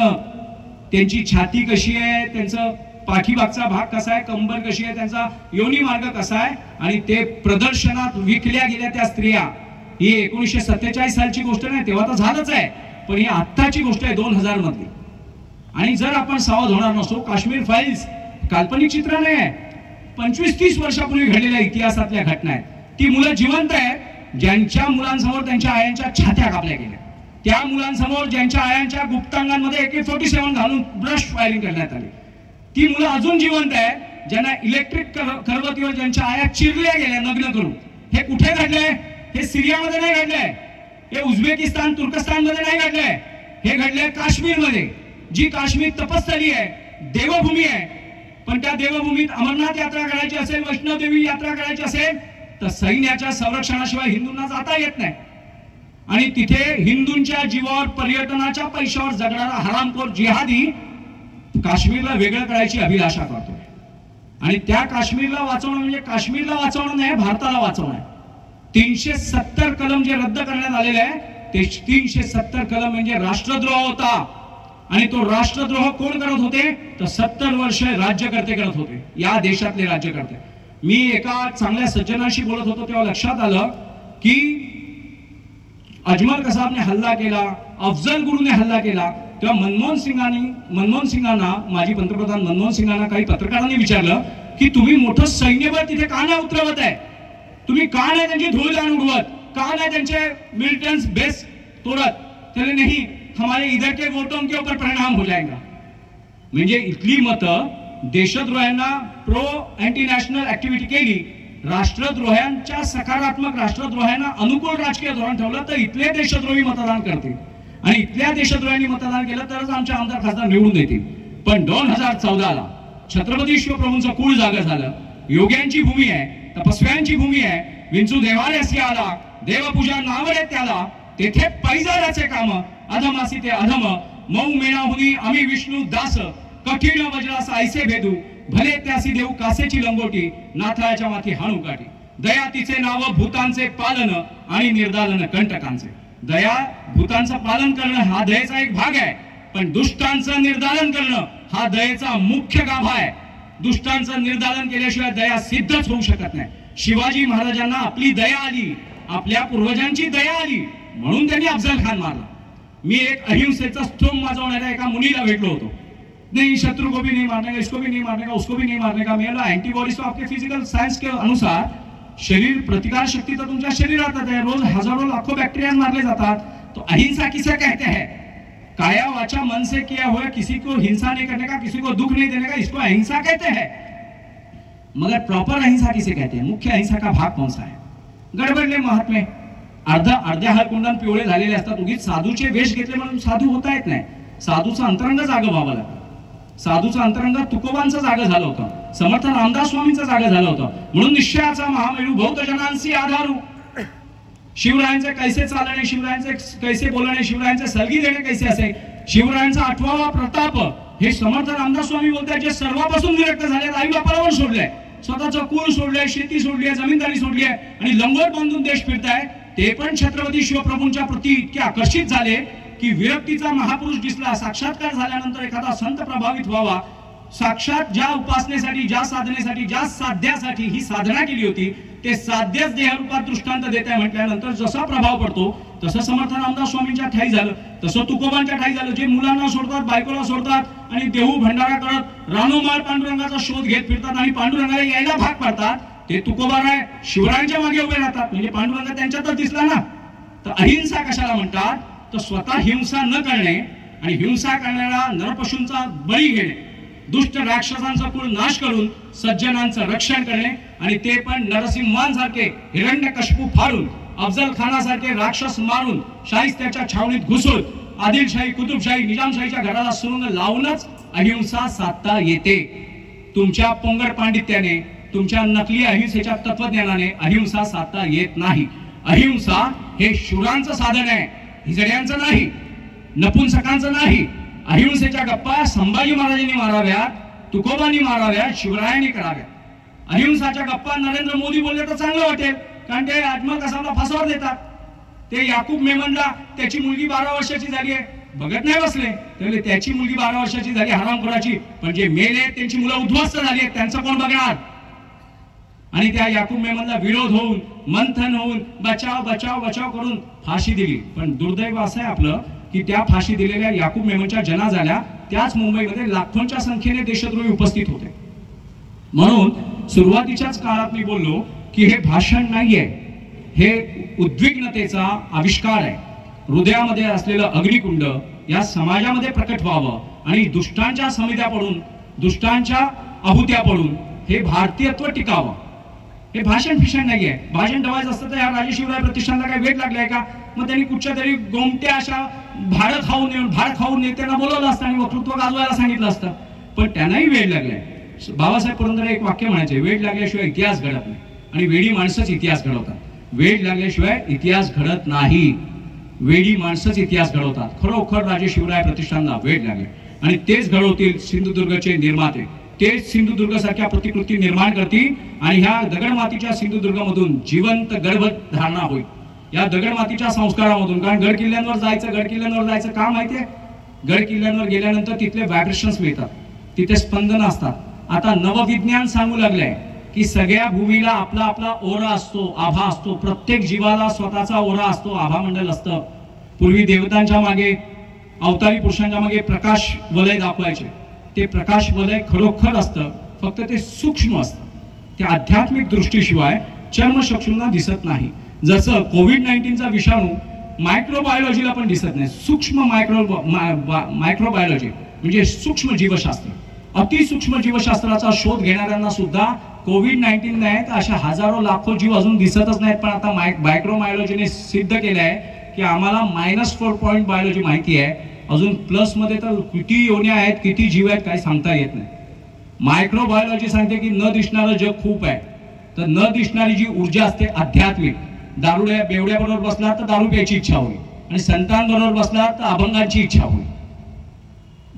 त्यांची छाती कशी आहे, त्यांचं पाठीमागचा भाग कसा आहे, कंबर कशी आहे, त्यांचा योनी मार्ग कसा आहे, आणि ते प्रदर्शनात विकल्या गेल्या त्या स्त्रिया. ही 1947 सालची गोष्ट नाही, तेव्हा तर झालंच आहे, पण ही आत्ताची गोष्ट आहे 2000 मधली. आणि जर आपण सावध होणार नसो, काश्मीर फाईल्स काल्पनिक चित्र नाही आहे, 25-30 वर्षापूर्वी घडलेल्या इतिहासातल्या घटना आहेत. ती मुलं जिवंत आहेत ज्यांच्या मुलांसमोर त्यांच्या आयांच्या छात्या कापल्या गेल्या, त्या मुलांसमोर ज्यांच्या आयांच्या गुप्तांगांमध्ये AK-47 घालून ब्रश फायरिंग करण्यात आली. ती मुलं अजून जिवंत आहेत ज्यांना इलेक्ट्रिक खरवतीवर ज्यांच्या आया चिरल्या गेल्या नग्न करून. हे कुठे घडलंय, हे सिरियामध्ये नाही घडलंय, हे उझबेकिस्तान, तुर्कस्तान मध्ये नाही घडलंय, हे घडलंय काश्मीर मध्ये. जी काश्मीर तपस्थली आहे, देवभूमी आहे, पण त्या देवभूमीत अमरनाथ यात्रा करायची असेल, वैष्णोदेवी यात्रा करायची असेल तर सैन्याच्या संरक्षणाशिवाय हिंदूंना जाता येत नाही. आणि तिथे हिंदूंच्या जीवावर, पर्यटनाच्या पैशावर जगणारा हरामखोर जिहादी काश्मीरला वेगळं करायची अभिलाषा करतोय. आणि त्या काश्मीरला वाचवणं म्हणजे काश्मीरला वाचवणं नाही, भारताला वाचवणं आहे. 370 कलम जे रद्द करण्यात आलेले आहे ते 370 कलम म्हणजे राष्ट्रद्रोह होता. आणि तो राष्ट्रद्रोह कोण करत होते तर 70 वर्ष राज्यकर्ते करत होते, या देशातले राज्यकर्ते. मी एका चांगल्या सज्जनाशी बोलत होतो तेव्हा लक्षात आलं की अजमल कसाबने हल्ला केला, अफजल गुरुने हल्ला केला, तेव्हा मनमोहन सिंगांना माजी पंतप्रधान मनमोहन सिंगांना काही पत्रकारांनी विचारलं की तुम्ही मोठं सैन्यबळ तिथे का नाही उतरवत आहे, तुम्ही का नाही त्यांची धूळदाण उडवत, का नाही त्यांचे मिलिटंट्स बेस तोडत. त्याने नाही, हमारे इधर के वोटों के ऊपर परिणाम हो जाएगा. म्हणजे इथली मतं देशद्रोह्यांना प्रो अँटी नॅशनल ऍक्टिव्हिटी केली, राष्ट्रद्रोह्यांच्या सकारात्मक राष्ट्रद्रोह्यांना अनुकूल राजकीय धोरण ठेवलं तर इथले देशद्रोही मतदान करतील आणि इथल्या देशद्रोह्यांनी मतदान केलं तरच आमचे आमदार खासदार निवडून येतील. पण 2014ला छत्रपती शिवप्रभूंचं कुळ जागं झालं, योग्यांची भूमी आहे, तपस्व्यांची भूमी आहे, विंचू देवाऱ्यासी आला, देवपूजा नावडे त्याला, तेथे पैजाराचे काम, अधमासी ते अधम, मऊ मेणाहुनी आम्ही विष्णू दास, कठीण वज्रास ऐसे भेदू, भले त्यासी देऊ कासेची लंगोटी, नाथाच्या माथी हाणू काठी, दया तिचे नाव भूतांचे पालन आणि निर्दालन कंटकांचे. दया भूतांचं पालन करणं हा दयेचा एक भाग आहे, पण दुष्टांचं निर्दालन करणं हा दयेचा मुख्य गाभा आहे. दुष्टांचं निर्दालन केल्याशिवाय दया सिद्धच होऊ शकत नाही. शिवाजी महाराजांना आपली दया आली, आपल्या पूर्वजांची दया आली म्हणून त्यांनी अफजल खान मारला. मी एक अहिंसेचा स्तोम वाजवणाऱ्या एका मुलीला भेटलो होतो. नहीं, शत्रु को भी नहीं मारने का, इसको भी नहीं मारने का, उसको भी नहीं मारने का. मी बोला एंटीबॉडीज तो आपके फिजिकल साइंस के अनुसार शरीर प्रतिकार शक्ती तर तुमच्या शरीरात आहे, रोज हजारों लाखों बैक्टीरिया मारले जातात. तो अहिंसा किसे कहते हैं? काया वाचा मन से किया हुआ किसी को हिंसा नहीं करने का, किसी को दुख नहीं देने का, इसको अहिंसा कहते हैं. मगर प्रॉपर अहिंसा किसे कहते हैं? मुख्य अहिंसा का भाग कौन सा है? गडबडले महात्मे अर्ध्या हरकुंडन पिवळे झालेले असतात. उगीच साधूचे वेश घेतले म्हणून साधू होता येत नाही. साधूचं अंतरंग जागं व्हावं लागतं. साधूचं अंतरंग तुकोबांचं जागं झालं होतं, समर्थ रामदास स्वामींचं जागं झालं होतं. म्हणून निश्चयाचा महामेरू बहुत जनांसी आधारू. शिवरायांचे कैसे चालणे, शिवरायांचे कैसे बोलणे, शिवरायांचे सलगी देणे कैसे असे, शिवरायांचा 8वा प्रताप हे समर्थ रामदास स्वामी बोलतात, जे सर्वापासून विरक्त झाले, आई बापाला सोडलंय, स्वतःचं कुळ सोडलंय, शेती सोडली आहे, जमीनदारी सोडली आहे आणि लंगोट बांधून देश फिरताय. ते पण छत्रपती शिवप्रभूंच्या प्रती इतके आकर्षित झाले की विरक्तीचा महापुरुष दिसला, साक्षात्कार झाल्यानंतर एखादा संत प्रभावित व्हावा, साक्षात ज्या उपासनेसाठी, ज्या साधनेसाठी, ज्या साध्यासाठी ही साधना केली होती ते साध्यच देहरूपात दृष्टांत देत आहे म्हटल्यानंतर जसा प्रभाव पडतो तसं समर्थ रामदास स्वामींच्या ठाई झालं, तसं तुकोबांच्या ठाई झालं. जे मुलांना सोडतात, बायकोला सोडतात आणि देहू भंडारा करत रानोमाळ पांडुरंगाचा शोध घेत फिरतात आणि पांडुरंगाला यायला भाग पाडतात, ते तुकोबाराय शिवरायांच्या मागे उभे राहतात. म्हणजे पांडुरंग त्यांच्यातच दिसला ना. तर अहिंसा कशाला म्हणतात तर स्वतः हिंसा न करणे आणि हिंसा करणाऱ्या नरपशूंचा बळी घेणे, दुष्ट राक्षसांचा कुळ नाश करून सज्जनांचं रक्षण करणे आणि ते पण नरसिंहांसारखे हिरण्यकश्यपू फाडून, अफजल खानासारखे राक्षस मारून, शाहिस्त्याच्या छावणीत घुसून, आदिलशाही, कुतुबशाही, निजामशाहीच्या घराला सुरुंग लावूनच अहिंसा साधता येते. तुमच्या पोंगड पांडित्याने, तुमच्या नकली अहिंसेच्या तत्वज्ञानाने अहिंसा साधता येत नाही. अहिंसा हे शूरांचं साधन आहे, हिजड्यांचं नाही, नपुंसकांचं नाही. अहिंसेच्या गप्पा संभाजी महाराजांनी माराव्यात, तुकोबांनी माराव्यात, शिवरायांनी कराव्यात. अहिंसाच्या गप्पा नरेंद्र मोदी बोलले तर चांगलं वाटेल, कारण ते अजमल कसाबला फासावर देतात. ते याकूब मेमनला त्याची मुलगी 12 वर्षाची झाली आहे, बघत नाही बसले, त्यामुळे त्याची मुलगी 12 वर्षाची झाली हरामखोराची, पण जे मेले त्यांची मुलं उद्ध्वस्त झाली आहेत, त्यांचं कोण बघणार? आणि त्या याकूब मेमनला विरोध होऊन, मंथन होऊन, बचाव बचाव बचाव करून फाशी दिली. पण दुर्दैव असं आहे आपलं की त्या फाशी दिलेल्या याकूब मेमनच्या जनाजाला त्याच मुंबईमध्ये लाखोंच्या संख्येने देशद्रोही उपस्थित होते. म्हणून सुरुवातीच्याच काळात मी बोललो की हे भाषण नाहीये, हे उद्विग्नतेचा आविष्कार आहे. हृदयामध्ये असलेलं अग्निकुंड या समाजामध्ये प्रकट व्हावं आणि दुष्टांच्या समित्या पडून, दुष्टांच्या आहुत्या पडून हे भारतीयत्व टिकावं. हे भाषण फिषण नाहीये. भाषण ठेवायचं असतं तर या राजे शिवराय प्रतिष्ठानला काय वेळ लागलाय का? मग त्यांनी कुठच्या तरी गोमट्या अशा भाड खाऊन नेत्यांना बोलवलं असतं आणि वक्तृत्व गाजवायला सांगितलं असतं, पण त्यांनाही वेळ लागलाय. बाबासाहेब पुरंदरे एक वाक्य म्हणायचे, वेळ लागल्याशिवाय इतिहास घडत नाही आणि वेळी माणसंच इतिहास घडवतात. वेळ लागल्याशिवाय इतिहास घडत नाही, वेळी माणसंच इतिहास घडवतात. खरोखर राजे शिवराय प्रतिष्ठानला वेळ लागले आणि तेच घडवतील सिंधुदुर्गचे निर्माते, ते सिंधुदुर्ग सारख्या प्रतिकृती निर्माण करतील आणि ह्या दगडमातीच्या सिंधुदुर्गामधून जिवंत गर्भधारणा होईल. या दगडमातीच्या संस्कारामधून, कारण गड किल्ल्यांवर जायचं का माहितीये? गड किल्ल्यांवर गेल्यानंतर तिथले व्हायब्रेशन्स मिळतात, तिथे स्पंदन असतात. आता नवविज्ञान सांगू लागलंय की सगळ्या भूमीला आपला आपला ओरा असतो, आभा असतो. प्रत्येक जीवाला स्वतःचा ओरा असतो, आभा मंडल असतं. पूर्वी देवतांच्या मागे, अवतारी पुरुषांच्या मागे प्रकाश वलय दाखवायचे. ते प्रकाश वलय खरोखर असतं, फक्त ते सूक्ष्म असतं. ते आध्यात्मिक दृष्टीशिवाय चर्मचक्षूंना दिसत नाही. जसं कोविड-19चा विषाणू मायक्रोबायोलॉजीला पण दिसत नाही. सूक्ष्म मायक्रोबायोलॉजी म्हणजे सूक्ष्म जीवशास्त्र, अतिसूक्ष्म जीवशास्त्राचा शोध घेणाऱ्यांना सुद्धा कोविड-19 नाही तर अशा हजारो लाखो जीव अजून दिसतच नाहीत. पण आता मायक्रोबायोलॉजीने सिद्ध केलं आहे की आम्हाला -4 पॉइंट बायोलॉजी माहिती आहे. अजून प्लस मध्ये तर किती योन्या आहेत, किती जीव आहेत, काही सांगता येत नाही. मायक्रोबायोलॉजी सांगते की न दिसणारं जग खूप आहे. तर न दिसणारी जी ऊर्जा असते आध्यात्मिक, दारुड्या बेवड्या बरोबर बसला तर दारू प्यायची इच्छा होईल आणि संतांबरोबर बसला तर अभंगांची इच्छा होईल.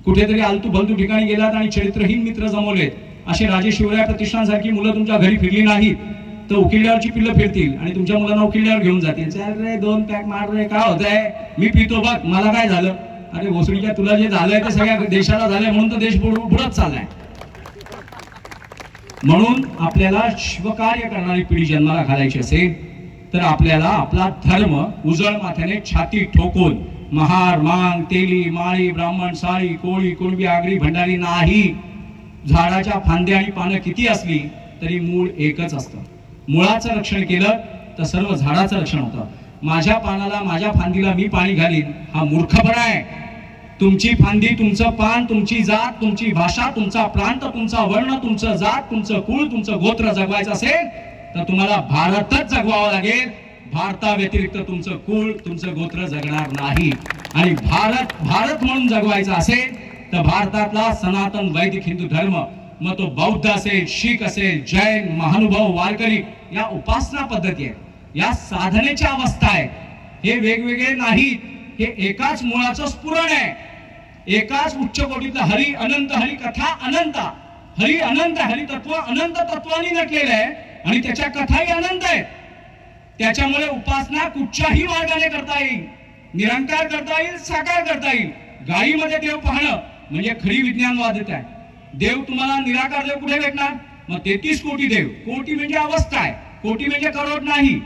कुठेतरी आलतू भलतू ठिकाणी गेलात आणि चरित्रहीन मित्र जमवलेत, असे राजे शिवराय प्रतिष्ठानसारखी मुलं तुमच्या घरी फिरली नाहीत तर उकिरड्यावरची पिल्लं फिरतील आणि तुमच्या मुलांना उकिरड्यावर घेऊन जातील. चल रे 2 पॅक मार रे, काय होतंय, मी पितो बघ, मला काय झालं. अरे भोसडीच्या, तुला जे झालंय ते सगळ्या देशाला झालंय म्हणून तर देश बुडत चाललाय. म्हणून आपल्याला शिवकार्य करणारी पिढी जन्माला घालायची असेल तर आपल्याला आपला धर्म उजळ माथ्याने छाती ठोकून महार, मांग, तेली, माळी, ब्राह्मण, साळी, कोळी, कुणबी, आगरी, भंडारी नाही. झाडाच्या फांद्या आणि पानं किती असली तरी मूळ एकच असतं. मुळाचं रक्षण केलं तर सर्व झाडाचं रक्षण होतं. माझ्या पानाला, माझ्या फांदीला मी पाणी घालीन हा मूर्खपणा आहे. तुमची फांदी, तुमचं पान, तुमची जात, तुमची भाषा, तुमचा प्रांत, तुमचा वर्ण, तुमचं जात, तुमचं कुळ, तुमचं गोत्र जगवायचं असेल तर तुम्हाला भारतच जगवावं लागेल. भारताव्यतिरिक्त तुमचं कुळ, तुमचं गोत्र जगणार नाही. आणि भारत म्हणून जगवायचं असेल तर भारतातला सनातन वैदिक हिंदू धर्म, मग तो बौद्ध असेल, शीख असेल, जैन, महानुभाव, वारकरी, या उपासना पद्धती आहेत, या साधनेच्या अवस्था आहेत. हे वेगवेगळे नाहीत, हे एकाच मुळाचं स्फुरण आहे. एकाच उच्च कोटीतलं हरी अनंत, हरी कथा अनंत, हरी अनंत, हरी तत्व अनंत तत्वानी नटलेलं आहे आणि त्याच्या कथाही अनंत आहेत. त्याच्यामुळे उपासना कुठच्याही मार्गाने करता येईल, निरंकार करता येईल, साकार करता येईल. गायीमध्ये देव पाहणं म्हणजे खरी विज्ञानवादता आहे. देव तुम्हाला निराकार देव कुठे भेटणार? मग 33 कोटी देव. कोटी म्हणजे अवस्था आहे, कोटी म्हणजे करोड नाही.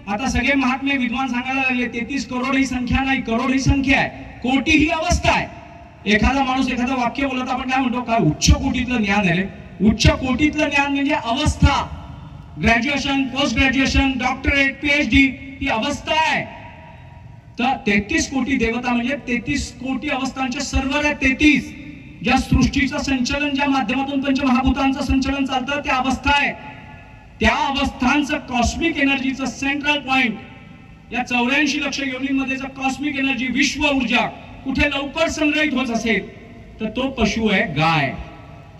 आता सगळे महात्मे विद्वान सांगायला लागले 33 करोड ही संख्या नाही, करोड ही संख्या आहे, कोटी ही अवस्था आहे. एखादा माणूस एखादं वाक्य बोलत आपण काय म्हणतो, काय उच्च कोटीतलं ज्ञान आहे. उच्च कोटीतलं ज्ञान म्हणजे अवस्था. Graduation, post graduation, doctorate, PhD ही अवस्था आहे. तर 33 कोटी देवता म्हणजे 33 कोटी अवस्थांचे सर्वर आहे. 33 ज्या सृष्टीचं संचलन, ज्या माध्यमातून पंचमहाभूतांचं संचलन चालतं त्या अवस्था आहे. त्या अवस्थांचं कॉस्मिक एनर्जीचं सेंट्रल पॉइंट, या 84 लक्ष योनींमध्ये जर कॉस्मिक एनर्जी, विश्व ऊर्जा कुठे लवकर संग्रहित होत असेल तर तो पशु आहे गाय.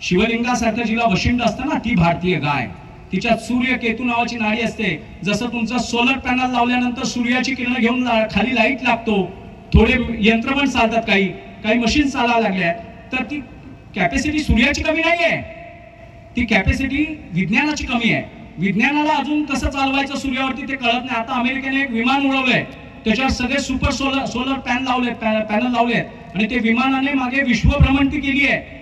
शिवलिंगासारखं जिला वशिंड असतं ना, ती भारतीय गाय. तिच्यात सूर्य केतू नावाची नाडी असते. जसं तुमचं सोलर पॅनल लावल्यानंतर सूर्याची किरण घेऊन खाली लाईट लागतो, थोडे यंत्रमण चालतात, काही मशीन चालायला लागल्या, तर ती कॅपॅसिटी सूर्याची कमी नाहीये, ती कॅपॅसिटी विज्ञानाची कमी आहे. विज्ञानाला अजून कसं चालवायचं सूर्यावरती ते कळत नाही. आता अमेरिकेने एक विमान उडवलंय, त्याच्यावर सगळे सुपर सोलर पॅनल लावलेत आणि ते विमानाने मागे विश्वभ्रमंती केली आहे.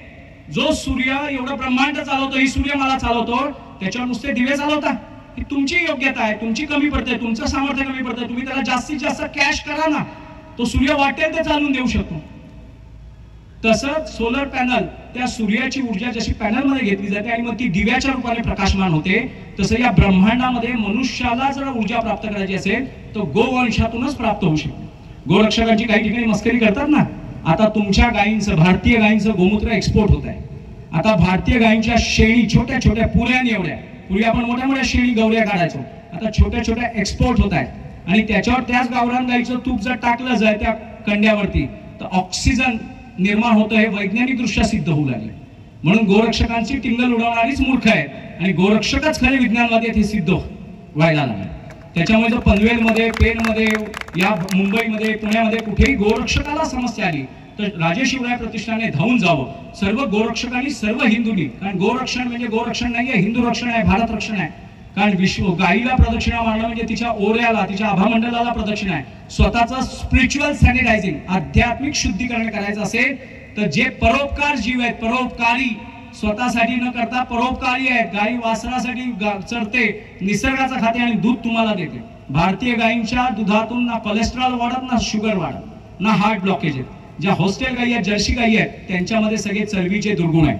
जो सूर्य एवढं ब्रह्मांड चालवतो, ही सूर्यमाला चालवतो, त्याच्यावर नुसते दिवे चालवता. ही तुमची योग्यता आहे, तुमची कमी पडते, तुमचं सामर्थ्य कमी पडतं. तुम्ही त्याला जास्तीत जास्त कॅश करा ना, तो सूर्य वाटेल ते चालवून देऊ शकतो. तसंच सोलर पॅनल, त्या सूर्याची ऊर्जा जशी पॅनल मध्ये घेतली जाते आणि मग ती दिव्याच्या रूपाने प्रकाशमान होते, तसं या ब्रह्मांडामध्ये मनुष्याला जर ऊर्जा प्राप्त करायची असेल तर गोवंशातूनच प्राप्त होऊ शकते. गोरक्षकांची काही ठिकाणी मस्करी करतात ना, आता तुमच्या गायींचं, भारतीय गायींचं गोमूत्र एक्सपोर्ट होत आहे. आता भारतीय गायींच्या शेणी छोट्या छोट्या पुऱ्याने एवढ्या, पूर्वी आपण मोठ्या मोठ्या शेणी गवऱ्या काढायचो, आता छोट्या छोट्या एक्सपोर्ट होत आहेत आणि त्याच्यावर त्याच गावरान गायीचं तूप जर टाकलं जाय त्या कंड्यावरती तर ऑक्सिजन निर्माण होतं. हे वैज्ञानिक दृष्ट्या सिद्ध होऊ लागले. म्हणून गोरक्षकांची टिंगल उडवणारीच मूर्ख आहेत आणि गोरक्षकच खरे विज्ञानवादी आहेत हे सिद्ध व्हायला लागले. त्याच्यामुळे जर पनवेलमध्ये, पेणमध्ये, या मुंबईमध्ये, पुण्यामध्ये कुठेही गोरक्षकाला समस्या आली तर राजे शिवराय प्रतिष्ठाने धावून जावं सर्व गोरक्षकांनी, सर्व हिंदूंनी. कारण गोरक्षण म्हणजे गोरक्षण नाहीये, हिंदू रक्षण आहे, भारत रक्षण आहे. कारण गाईला प्रदक्षिणा मारणं म्हणजे तिच्या ओऱ्याला, तिच्या आभामंडलाला प्रदक्षिणा आहे. स्वतःचं स्पिरिच्युअल सॅनिटायझिंग, आध्यात्मिक शुद्धीकरण करायचं असेल तर जे परोपकार जीव आहेत, परोपकारी, स्वतःसाठी न करता परोपकारी आहेत. गाई वासरासाठी चरते, निसर्गाचा खाते आणि दूध तुम्हाला देते. भारतीय गायींच्या दुधातून ना कोलेस्ट्रॉल वाढत, ना शुगर वाढत, ना हार्ट ब्लॉकेज आहेत. ज्या हॉस्टेल गायी आहेत, जर्सी गायी आहेत, त्यांच्यामध्ये सगळे चरबीचे दुर्गुण आहेत.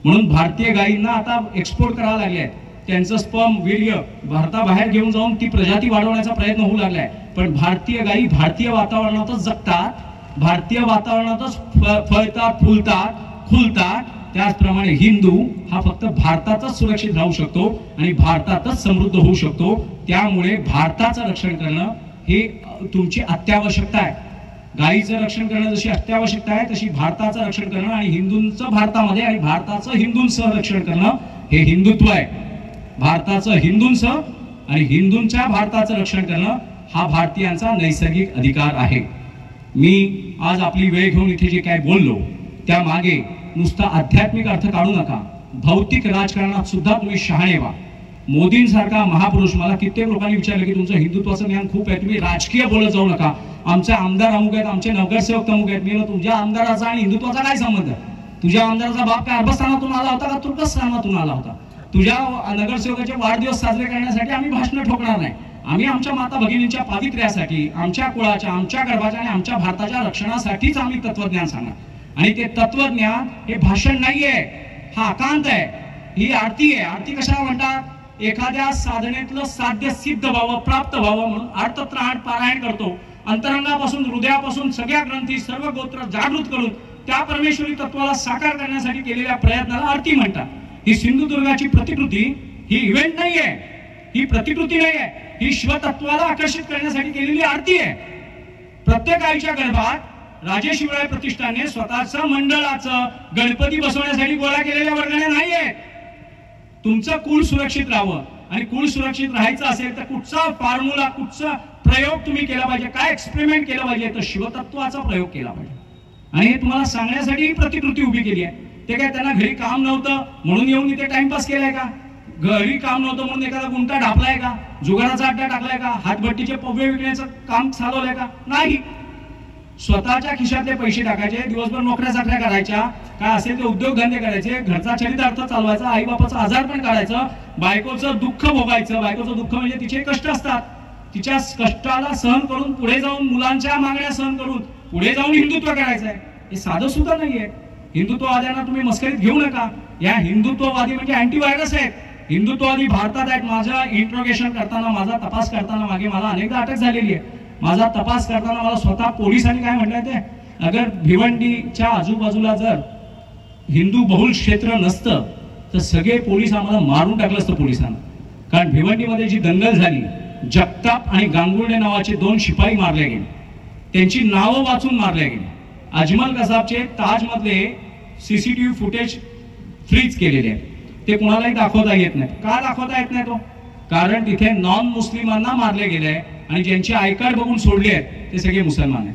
म्हणून भारतीय गायींना आता एक्सपोर्ट करायला लागले आहेत. त्यांचं स्पर्म वीर्य भारताबाहेर घेऊन जाऊन ती प्रजाती वाढवण्याचा प्रयत्न होऊ लागलाय. पण भारतीय गायी भारतीय वातावरणातच जगतात, भारतीय वातावरणातच फळतात, फुलतात, खुलतात. त्याचप्रमाणे हिंदू हा फक्त भारतातच सुरक्षित राहू शकतो आणि भारतातच समृद्ध होऊ शकतो. त्यामुळे भारताचं रक्षण करणं हे तुमची अत्यावश्यकता आहे. गायीचं रक्षण करणं जशी अत्यावश्यकता आहे, तशी भारताचं रक्षण करणं आणि हिंदूंचं भारतामध्ये आणि भारताचं हिंदूंसह रक्षण करणं हे हिंदुत्व आहे. भारताचं हिंदूंसह आणि हिंदूंच्या भारताचं रक्षण करणं हा भारतीयांचा नैसर्गिक अधिकार आहे. मी आज आपली वेळ घेऊन इथे जे काय बोललो त्यामागे नुसता आध्यात्मिक अर्थ काढू नका, भौतिक राजकारणात सुद्धा तुम्ही शहाणे व्हा. मोदींसारखा महापुरुष, मला कित्येक लोकांनी विचारलं की तुमचं हिंदुत्वाचं ज्ञान खूप आहे, तुम्ही राजकीय बोलत जाऊ नका. आमचे आमदार अमुक आहेत, आमचे नगरसेवक अमुक आहेत. मी तुझ्या आमदाराचा आणि हिंदुत्वाचा काय संबंध? तुझ्या आमदाराचा बाप काय अरबस्थानातून आला होता का तुर्कस्थानातून आला होता? तुझ्या नगरसेवकाचे वाढदिवस साजरे करण्यासाठी आम्ही भाषण ठोकणार नाही. आम्ही आमच्या माता भगिनींच्या पावित्र्यासाठी, आमच्या कुळाच्या, आमच्या गर्भाच्या आणि आमच्या भारताच्या रक्षणासाठीच आम्ही तत्वज्ञान सांगणार. आणि ते तत्वज्ञान हे भाषण नाहीये, हा आकांत आहे, ही आरती आहे. आरती कशाला म्हणतात? एखाद्या साधनेतलं साध्य सिद्ध व्हावं, प्राप्त व्हावं म्हणून अर्थत्राण पारायण करतो. अंतरंगापासून, हृदयापासून सगळ्या ग्रंथी, सर्व गोत्र जागृत करून त्या परमेश्वरी तत्वाला साकार करण्यासाठी केलेल्या प्रयत्नाला आरती म्हणतात. ही सिंधुदुर्गाची प्रतिकृती ही इव्हेंट नाहीये, ही प्रतिकृती नाहीये, ही शिवतत्वाला आकर्षित करण्यासाठी केलेली आरती आहे. प्रत्येक आईच्या गर्भात राजे शिवराय प्रतिष्ठानने स्वतःचं मंडळाचं गणपती बसवण्यासाठी गोळा केलेल्या वर्गण्या नाहीये. तुमचं कुळ सुरक्षित राहावं आणि कुळ सुरक्षित राहायचं असेल तर कुठचा फॉर्म्युला, कुठचा प्रयोग तुम्ही केला पाहिजे, काय एक्सपेरिमेंट केलं पाहिजे, तर शिवतत्वाचा प्रयोग केला पाहिजे. आणि हे तुम्हाला सांगण्यासाठी ही प्रतिकृती उभी केली आहे. ते काय त्यांना घरी काम नव्हतं म्हणून येऊन इथे टाइमपास केलाय का? घरी काम नव्हतं म्हणून एखादा गुंटा ढापलाय का? जुगाराचा अड्डा टाकलाय का? हातभट्टीचे पव्वे विकण्याचं काम चालवलंय का? नाही. स्वतःच्या खिशातले पैसे टाकायचे, दिवसभर नोकऱ्या चाकऱ्या करायच्या, काय असेल ते उद्योगधंदे करायचे, घरचा चरितार्थ चालवायचा, आई बापाचं आजार पण काढायचं, बायकोचं दुःख भोगायचं. बायकोचं दुःख म्हणजे तिचे कष्ट असतात, तिच्या कष्टाला सहन करून पुढे जाऊन मुलांच्या मागण्या सहन करून पुढे जाऊन हिंदुत्व करायचंय. हे साधं सुद्धा नाहीये. हिंदुत्ववाद्यांना तुम्ही मस्करीत घेऊ नका. या हिंदुत्ववादी म्हणजे अँटीव्हायरस आहेत. हिंदुत्ववादी भारतात आहेत. माझं इंट्रोगेशन करताना, माझा तपास करताना मागे मला अनेकदा अटक झालेली आहे. माझा तपास करताना मला स्वतः पोलिसांनी काय म्हटलंय ते, अगर भिवंडीच्या आजूबाजूला जर हिंदू बहुल क्षेत्र नसतं तर सगळे पोलीस आम्हाला मारून टाकलं असतं पोलिसांना. कारण भिवंडीमध्ये जी दंगल झाली, जगताप आणि गांगुर्डे नावाचे 2 शिपाई मारले गेले, त्यांची नावं वाचून मारले गेले. अजमल कसाबचे ताजमधले सीसीटीव्ही फुटेज फ्रीज केलेले आहेत. ते कोणालाही दाखवता येत नाही. का दाखवता येत नाही तो? कारण तिथे नॉन मुस्लिमांना मारले गेले आणि ज्यांची आयकार्ड बघून सोडले आहेत ते सगळे मुसलमान आहेत.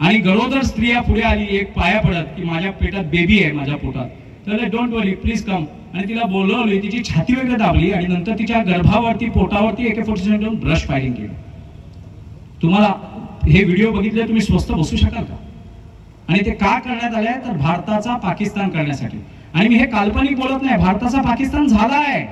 आणि गरोदर स्त्रिया पुढे आली, एक पाया पडत की माझ्या पेटात बेबी आहे, माझ्या पोटात, तर डोंट वरी, प्लीज कम. आणि तिला बोलवली, तिची छाती वगैरे दाबली आणि नंतर तिच्या गर्भावरती, पोटावरती AK-47 घेऊन ब्रश फायरिंग केली. तुम्हाला हे व्हिडिओ बघितले तुम्ही स्वस्थ बसू शकाल का? आणि ते का करण्यात आले? तर भारताचा पाकिस्तान करण्यासाठी. आणि मी हे काल्पनिक बोलत नाही, भारताचा पाकिस्तान झाला आहे,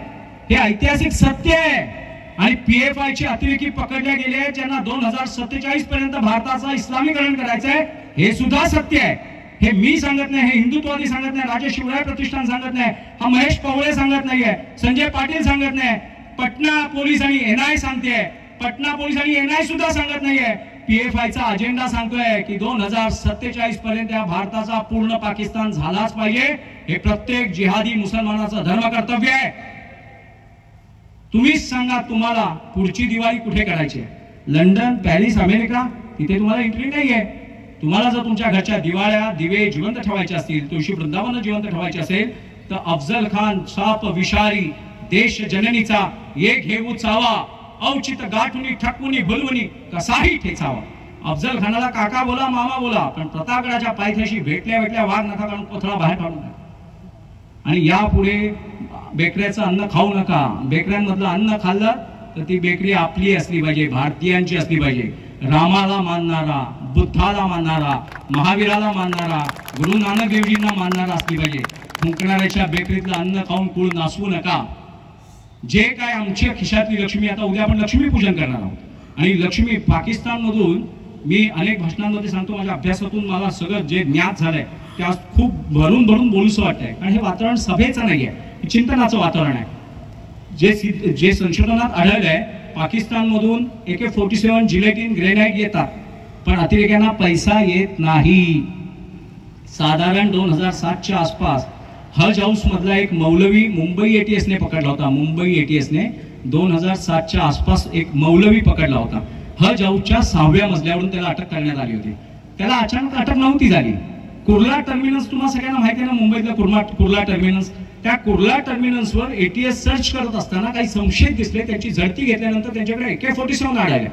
हे ऐतिहासिक सत्य आहे. आणि PFI चे अतिरेकी पकडले गेले, ज्यांना 2047 पर्यंत भारताचं इस्लामीकरण करायचं आहे, हे सुद्धा सत्य आहे. हे मी सांगत नाही, हे हिंदुत्ववादी सांगत नाही, राजे शिवराय प्रतिष्ठान सांगत नाही, हा महेश पवळे सांगत नाहीये, संजय पाटील सांगत नाही, पटना पोलीस आणि NI सांगते, पटना पोलीस आणि NI सुद्धा सांगत नाहीये. PFI चा अजेंडा सांगतोय की 2047 पर्यंत या भारताचा पूर्ण पाकिस्तान झालाच पाहिजे. हे प्रत्येक जिहादी मुसलमानाचं धर्म कर्तव्य आहे. तुम्हीच सांगा तुम्हाला पुढची दिवाळी कुठे करायची आहे? London, Paris, America? तिथे तुम्हाला एंट्री नाहीये. तुम्हाला जर तुमच्या घरच्या दिवाळ्या, दिवे जिवंत ठेवायचे असतील, तुळशी वृंदावन जिवंत ठेवायचे असेल तर अफजल खान साप विषारी देश जननीचा एक घेऊ चावा, औचित गाठुनी ठकमुनी भुलवणी कसाही ठेचावा. अफजल खानाला काका बोला मामा बोला, पण प्रतापगडाच्या पायथ्याशी भेटल्या वाघ नका काढून कोथळा बाहेर काढून नका. आणि यापुढे बेकऱ्याचं अन्न खाऊ नका. बेकऱ्यांमधलं अन्न खाल्लं तर ती बेकरी आपली असली पाहिजे, भारतीयांची असली पाहिजे. रामाला मानणारा, बुद्धाला मानणारा, महावीराला मानणारा, गुरु नानक देवजींना मानणारा असली पाहिजे. फुंकणाऱ्याच्या बेकरीतलं अन्न खाऊन कुळ नासवू नका. जे काय आमच्या खिशातली लक्ष्मी, आता उद्या आपण लक्ष्मीपूजन करणार आहोत आणि लक्ष्मी पाकिस्तानमधून, मी अनेक भाषणांमध्ये सांगतो, माझ्या अभ्यासातून मला सगळं जे ज्ञात झालंय त्या खूप भरून बोलूसं वाटतंय. कारण हे वातावरण सभेचं नाही आहे, चिंतनाचं वातावरण आहे. जे संशोधनात आढळलंय, पाकिस्तानमधून AK-47 जिलेटिन ग्रेनाइड येतात, पण अतिरेक्यांना पैसा येत नाही. साधारण 2007च्या आसपास हज हाऊस मधला एक मौलवी मुंबई ATS ने पकडला होता. मुंबई ATS ने 2007च्या आसपास एक मौलवी पकडला होता. हज हाऊसच्या 6व्या मजल्यावरून त्याला अटक करण्यात आली होती. त्याला अचानक अटक नव्हती झाली. कुर्ला टर्मिनस तुम्हाला सगळ्यांना माहिती आहे ना, मुंबईतला कुर्ला टर्मिनस. त्या कुर्ला टर्मिनसवर ATS सर्च करत असताना काही संशयित दिसले. त्यांची झडती घेतल्यानंतर त्यांच्याकडे AK-47 आढळल्या.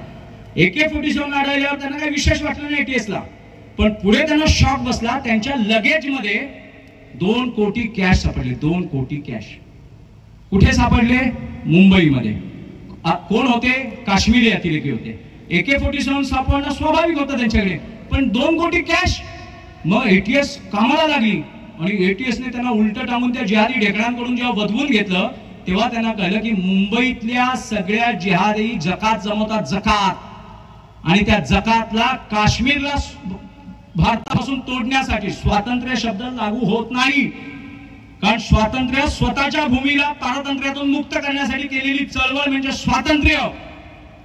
AK-47 आढळल्यावर त्यांना काही विशेष वाटलं नाही ATSला, पण पुढे त्यांना शॉक बसला. त्यांच्या लगेजमध्ये 2 कोटी कॅश सापडले. 2 कोटी कॅश कुठे सापडले? मुंबईमध्ये. कोण होते? काश्मीरी अतिरेकी होते. AK-47 सापडणं स्वाभाविक होतं त्यांच्याकडे, पण 2 कोटी कॅश. मग ATS कामाला लागली आणि ATS ने त्यांना उलट टांगून त्या जिहादी ढेकळांकडून जेव्हा बदवून घेतलं, तेव्हा त्यांना कळलं की मुंबईतल्या सगळ्या जिहादी जकात जमवतात, जकात. आणि त्या जकातला काश्मीरला भारतापासून तोडण्यासाठी स्वातंत्र्य शब्द लागू होत नाही. कारण स्वातंत्र्य स्वतःच्या भूमीला पारतंत्र्यातून मुक्त करण्यासाठी केलेली चळवळ म्हणजे स्वातंत्र्य.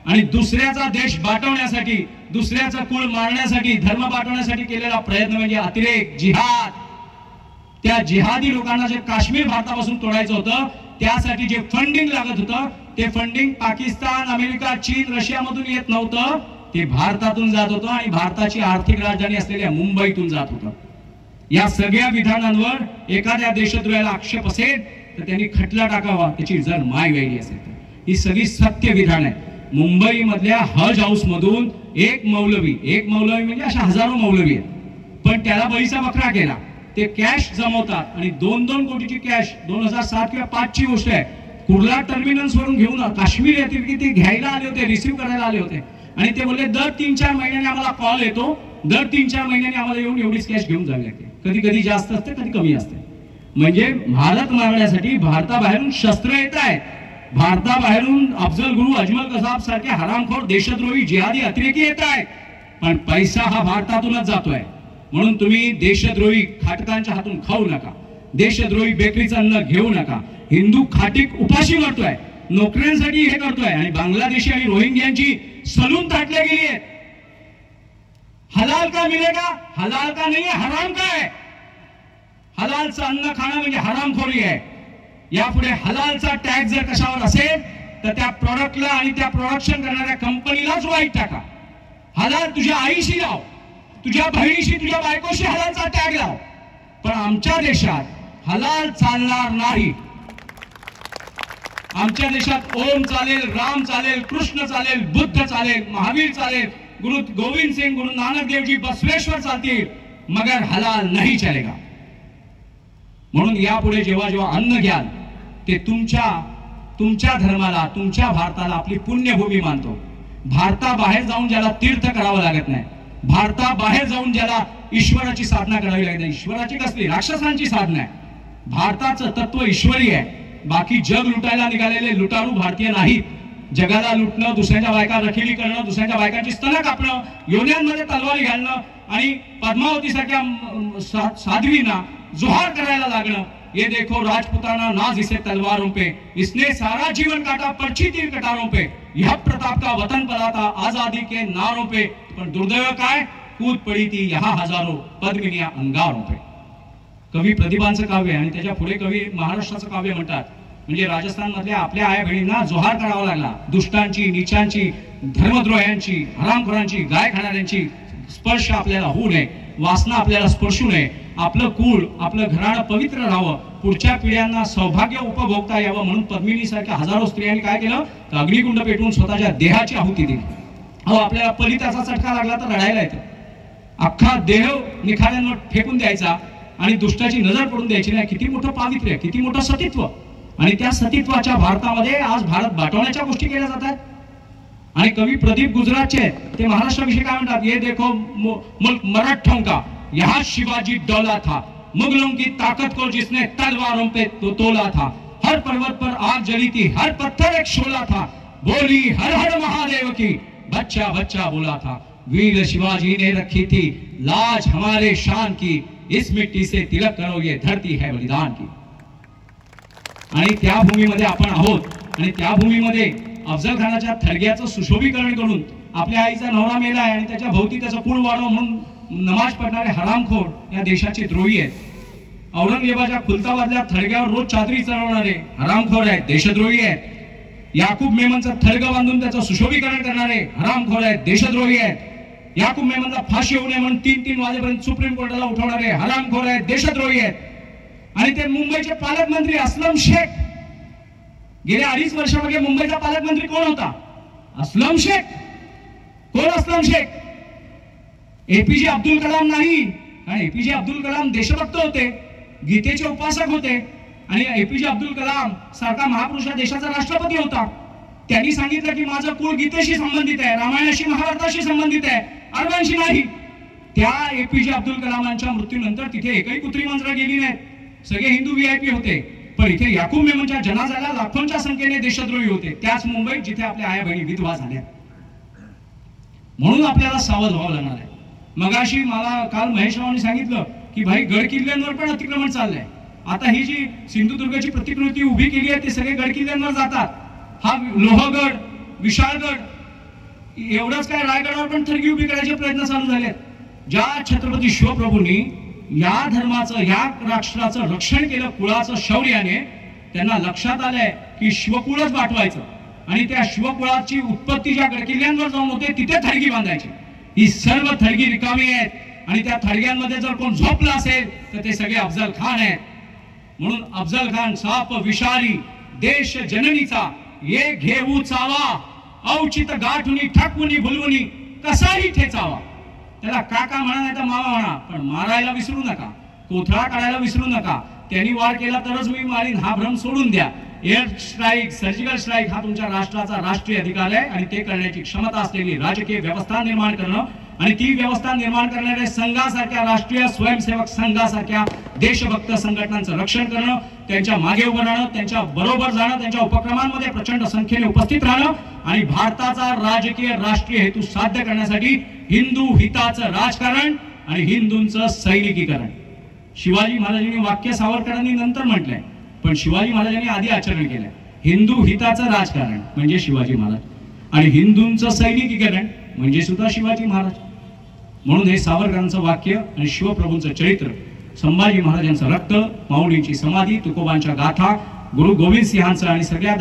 आणि दुसऱ्याचा देश बाटवण्यासाठी, दुसऱ्याचा कुळ मारण्यासाठी, धर्म बाटवण्यासाठी केलेला प्रयत्न म्हणजे अतिरेक, जिहाद. त्या जिहादी लोकांना जे काश्मीर भारतापासून तोडायचं होतं, त्यासाठी जे फंडिंग लागत होतं, ते फंडिंग पाकिस्तान, अमेरिका, चीन, रशियामधून येत नव्हतं. ते भारतातून जात होतं आणि भारताची आर्थिक राजधानी असलेल्या मुंबईतून जात होतं. या सगळ्या विधानांवर एखाद्या देशद्रोहाला आक्षेप असेल तर त्यांनी खटला टाकावा, त्याची जर माय वेगळी असेल तर. ही सगळी सत्य विधान आहे. मुंबई मधल्या हज हाऊस मधून एक मौलवी म्हणजे अशा हजारो मौलवी आहेत, पण त्याला बळीचा बकरा केला. ते कॅश जमवतात आणि 2-2 कोटीची कॅश 2007 किंवा 5ची गोष्ट आहे. कुर्ला टर्मिनस वरून घेऊन काश्मीर येथे ते घ्यायला आले होते, रिसिव्ह करायला आले होते. आणि ते बोलले दर 3-4 महिन्याने आम्हाला कॉल येतो, दर 3-4 महिन्याने आम्हाला येऊन एवढीच कॅश घेऊन जावी लागते. कधी कधी जास्त असते, कधी कमी असते. म्हणजे भारत मारण्यासाठी भारताबाहेरून शस्त्र येत आहेत. भारताबाहेरून अफजल गुरु, अजमल कसाब सारखे हरामखोर देशद्रोही जिहादी अतिरेकी येत आहेत, पण पैसा हा भारतातूनच जातोय. म्हणून तुम्ही देशद्रोही खाटकांच्या हातून खाऊ नका, देशद्रोही बेकरीचं अन्न घेऊ नका. हिंदू खाटीक उपाशी मरतोय, नोकऱ्यांसाठी हे करतोय, आणि बांगलादेशी आणि रोहिंग्यांची सलून ताटल्या गेली आहेत. हलाल का मिलेगा? हलाल का नाही, हराम का है. हलालचं अन्न खाणं म्हणजे हरामखोरी आहे. यापुढे हलालचा टॅग जर कशावर असेल तर त्या प्रोडक्टला आणि त्या प्रोडक्शन करणाऱ्या कंपनीलाच वाईट टाका. हलाल तुझ्या आईशी लाव, तुझ्या बहिणीशी, तुझ्या बायकोशी हलालचा टॅग लाव. पण आमच्या देशात हलाल चालणार नाही. आमच्या देशात ओम चालेल, राम चालेल, कृष्ण चालेल, बुद्ध चालेल, महावीर चालेल, गुरु गोविंद सिंह, गुरु नानक देवजी, बसवेश्वर चालतील, मगर हलाल नहीं चलेगा. म्हणून यापुढे जेव्हा जेव्हा अन्न घ्याल ते तुमच्या धर्माला, तुमच्या भारताला आपली पुण्यभूमी मानतो. भारताबाहेर जाऊन ज्याला तीर्थ करावं लागत नाही, भारताबाहेर जाऊन ज्याला ईश्वराची साधना करावी लागत नाही. ईश्वराची कसली? राक्षसांची साधना आहे. भारताचं तत्व ईश्वरी आहे. बाकी जग लुटायला निघालेले लुटारू भारतीय नाहीत. जगाला लुटणं, दुसऱ्यांच्या बायका रखिली करणं, दुसऱ्यांच्या बायकांची स्तनं कापणं, योन्यांमध्ये तलवारी घालणं आणि पद्मावती सारख्या साध्वींना जोहार करायला लागणं. ये देखो राजपुताना नाज इसे तलवारों पे, इसने सारा जीवन काटा पर्ची तीर कटारों पे, यह प्रताप का वतन पला था आजादी के नारों पे, पण दुर्दैव काय, कूद पडी थी यहाँ हजारों पद्मिनिया अंगारों पे. कवी प्रतिभांचं काव्य आणि त्याच्या पुढे कवी महाराष्ट्राचं काव्य म्हणतात. म्हणजे राजस्थान मधल्या आपल्या आया बहिणींना जोहार करावा लागला. दुष्टांची, नीचांची, धर्मद्रोह्यांची, हरामखोरांची, गाय खाणाऱ्यांची स्पर्श आपल्याला होऊ नये, वासना आपल्याला स्पर्शू नये. आपलं कुळ, आपलं घराणं पवित्र राहावं, पुढच्या पिढ्यांना सौभाग्य उपभोगता यावं म्हणून पद्मिनी सारख्या हजारो स्त्रियांनी काय केलं तर अग्निकुंड पेटवून स्वतःच्या देहाची आहुती दिली. अहो आपल्याला पलिताचा चटका लागला तर रडायला येतं. अख्खा देह निखाऱ्यांवर फेकून द्यायचा आणि दुष्टाची नजर पडून द्यायची नाही. किती मोठं पावित्र्य, किती मोठं सतीत्व. आणि त्या सतीत्वाच्या भारतामध्ये आज भारत बाटवण्याच्या गोष्टी केल्या जातात. आणि कवी प्रदीप गुजरातचे आहेत, ते महाराष्ट्राविषयी काय म्हणतात, ये देखो मुल्क मराठों का, यहाँ शिवाजी डौला था, मुगलों की ताकत को जिसने तलवारों पे तोला था, हर पर्वत पर आग जली थी, हर पत्थर एक शोला था, बोली हर हर महादेव की, बच्चा बच्चा बोला था, वीर शिवाजी ने रखी थी लाज हमारे शान की, इस मिट्टी से तिलक करो ये धरती है बलिदान की. आणि त्या भूमीमध्ये आपण आहोत. आणि त्या भूमीमध्ये अफजल खानाच्या थडग्याचं सुशोभीकरण करून आपल्या आईचा नवरा मेलाय आणि त्याच्या भोवती त्याचा कुळ वाढव म्हणून नमाज पडणारे हरामखोर या देशाचे द्रोही आहेत. औरंगजेबाच्या खुलताबादल्या थडग्यावर रोज चादरी चढवणारे हरामखोर आहेत, देशद्रोही आहेत. याकूब मेमनचं थडगं बांधून त्याचं सुशोभीकरण करणारे हरामखोर आहेत, देशद्रोही आहेत. याकूब मेमनला फाशी होऊ नये म्हणून 3-3 वाजेपर्यंत सुप्रीम कोर्टाला उठवणारे हरामखोर आहेत, देशद्रोही आहेत. आणि ते मुंबईचे पालकमंत्री असलम शेख, गेल्या 2.5 वर्षामध्ये मुंबईचा पालकमंत्री कोण होता? असलम शेख. कोण असलम शेख? एपीजे अब्दुल कलाम नाही. आणि एपीजे अब्दुल कलाम देशभक्त होते, गीतेचे उपासक होते. आणि एपीजे अब्दुल कलाम सारखा महापुरुष देशाचा राष्ट्रपती होता. त्यांनी सांगितलं की माझं कुळ गीतेशी संबंधित आहे, रामायणाशी महाभारताशी संबंधित आहे, अरबांशी नाही. त्या एपीजे अब्दुल कलामांच्या मृत्यूनंतर तिथे एकही कुत्री मांजरं गेली नाहीत. सगळे हिंदू व्हीआयपी होते. पण इथे याकूब मेमनच्या जनाजाला लाखोंच्या संख्येने देशद्रोही होते, त्याच मुंबईत जिथे आपल्या आया बहिणी विधवा झाल्या. म्हणून आपल्याला सावध व्हावं लागणार आहे. मगाशी मला काल महेश रावांनी सांगितलं की भाई गड किल्ल्यांवर पण अतिक्रमण चाललंय. आता ही जी सिंधुदुर्गची प्रतिकृती उभी केली आहे ते सगळे गड किल्ल्यांवर जातात. हा लोहगड, विशाळगड, एवढंच काय रायगडावर पण थडगी उभी करायचे प्रयत्न चालू झालेत. ज्या छत्रपती शिवप्रभूंनी या धर्माचं, या राष्ट्राचं रक्षण केलं कुळाचं शौर्याने, त्यांना लक्षात आलंय की शिवकुळच वाटवायचं आणि त्या शिवकुळाची उत्पत्ती ज्या गडकिल्ल्यांवर जाऊन होते तिथे थडगी बांधायची. ही सर्व थडगी रिकामी आहेत आणि त्या थडग्यांमध्ये जर कोण झोपलं असेल तर ते सगळे अफजल खान आहेत. म्हणून अफजल खान साप विषारी देश जननीचा ये घेऊ चावा, औचित गाठुनी ठाकवुनी भुलवुनी कसाही ठेचावा. त्याला काका म्हणा नाही तर मामा म्हणा, पण मारायला विसरू नका, कोथळा काढायला विसरू नका. त्यांनी वार केला तरच मी मारीन हा भ्रम सोडून द्या. एअर स्ट्राईक, सर्जिकल स्ट्राईक हा तुमच्या राष्ट्राचा राष्ट्रीय अधिकार आहे आणि ते करण्याची क्षमता असलेली राजकीय व्यवस्था निर्माण करणं आणि ती व्यवस्था निर्माण करणाऱ्या संघासारख्या, राष्ट्रीय स्वयंसेवक संघासारख्या देशभक्त संघटनांचं रक्षण करणं, त्यांच्या मागे उभं राहणं, त्यांच्या बरोबर जाणं, त्यांच्या उपक्रमांमध्ये प्रचंड संख्येने उपस्थित राहणं आणि भारताचा राजकीय राष्ट्रीय हेतू साध्य करण्यासाठी हिंदू हिताचं राजकारण आणि हिंदूंचं सैनिकीकरण. शिवाजी महाराजांनी वाक्य सावरकरांनी नंतर म्हटलंय, पण शिवाजी महाराजांनी आधी आचरण केलंय. हिंदू हिताचं राजकारण म्हणजे शिवाजी महाराज आणि हिंदूंचं सैनिकीकरण म्हणजे सुद्धा शिवाजी महाराज. म्हणून हे सावरकरांचं वाक्य आणि शिवप्रभूंचं चरित्र, संभाजी महाराजांचं रक्त, माऊलींची समाधी, तुकोबांच्या गाथा, गुरु गोविंद सिंहांचं आणि सगळ्या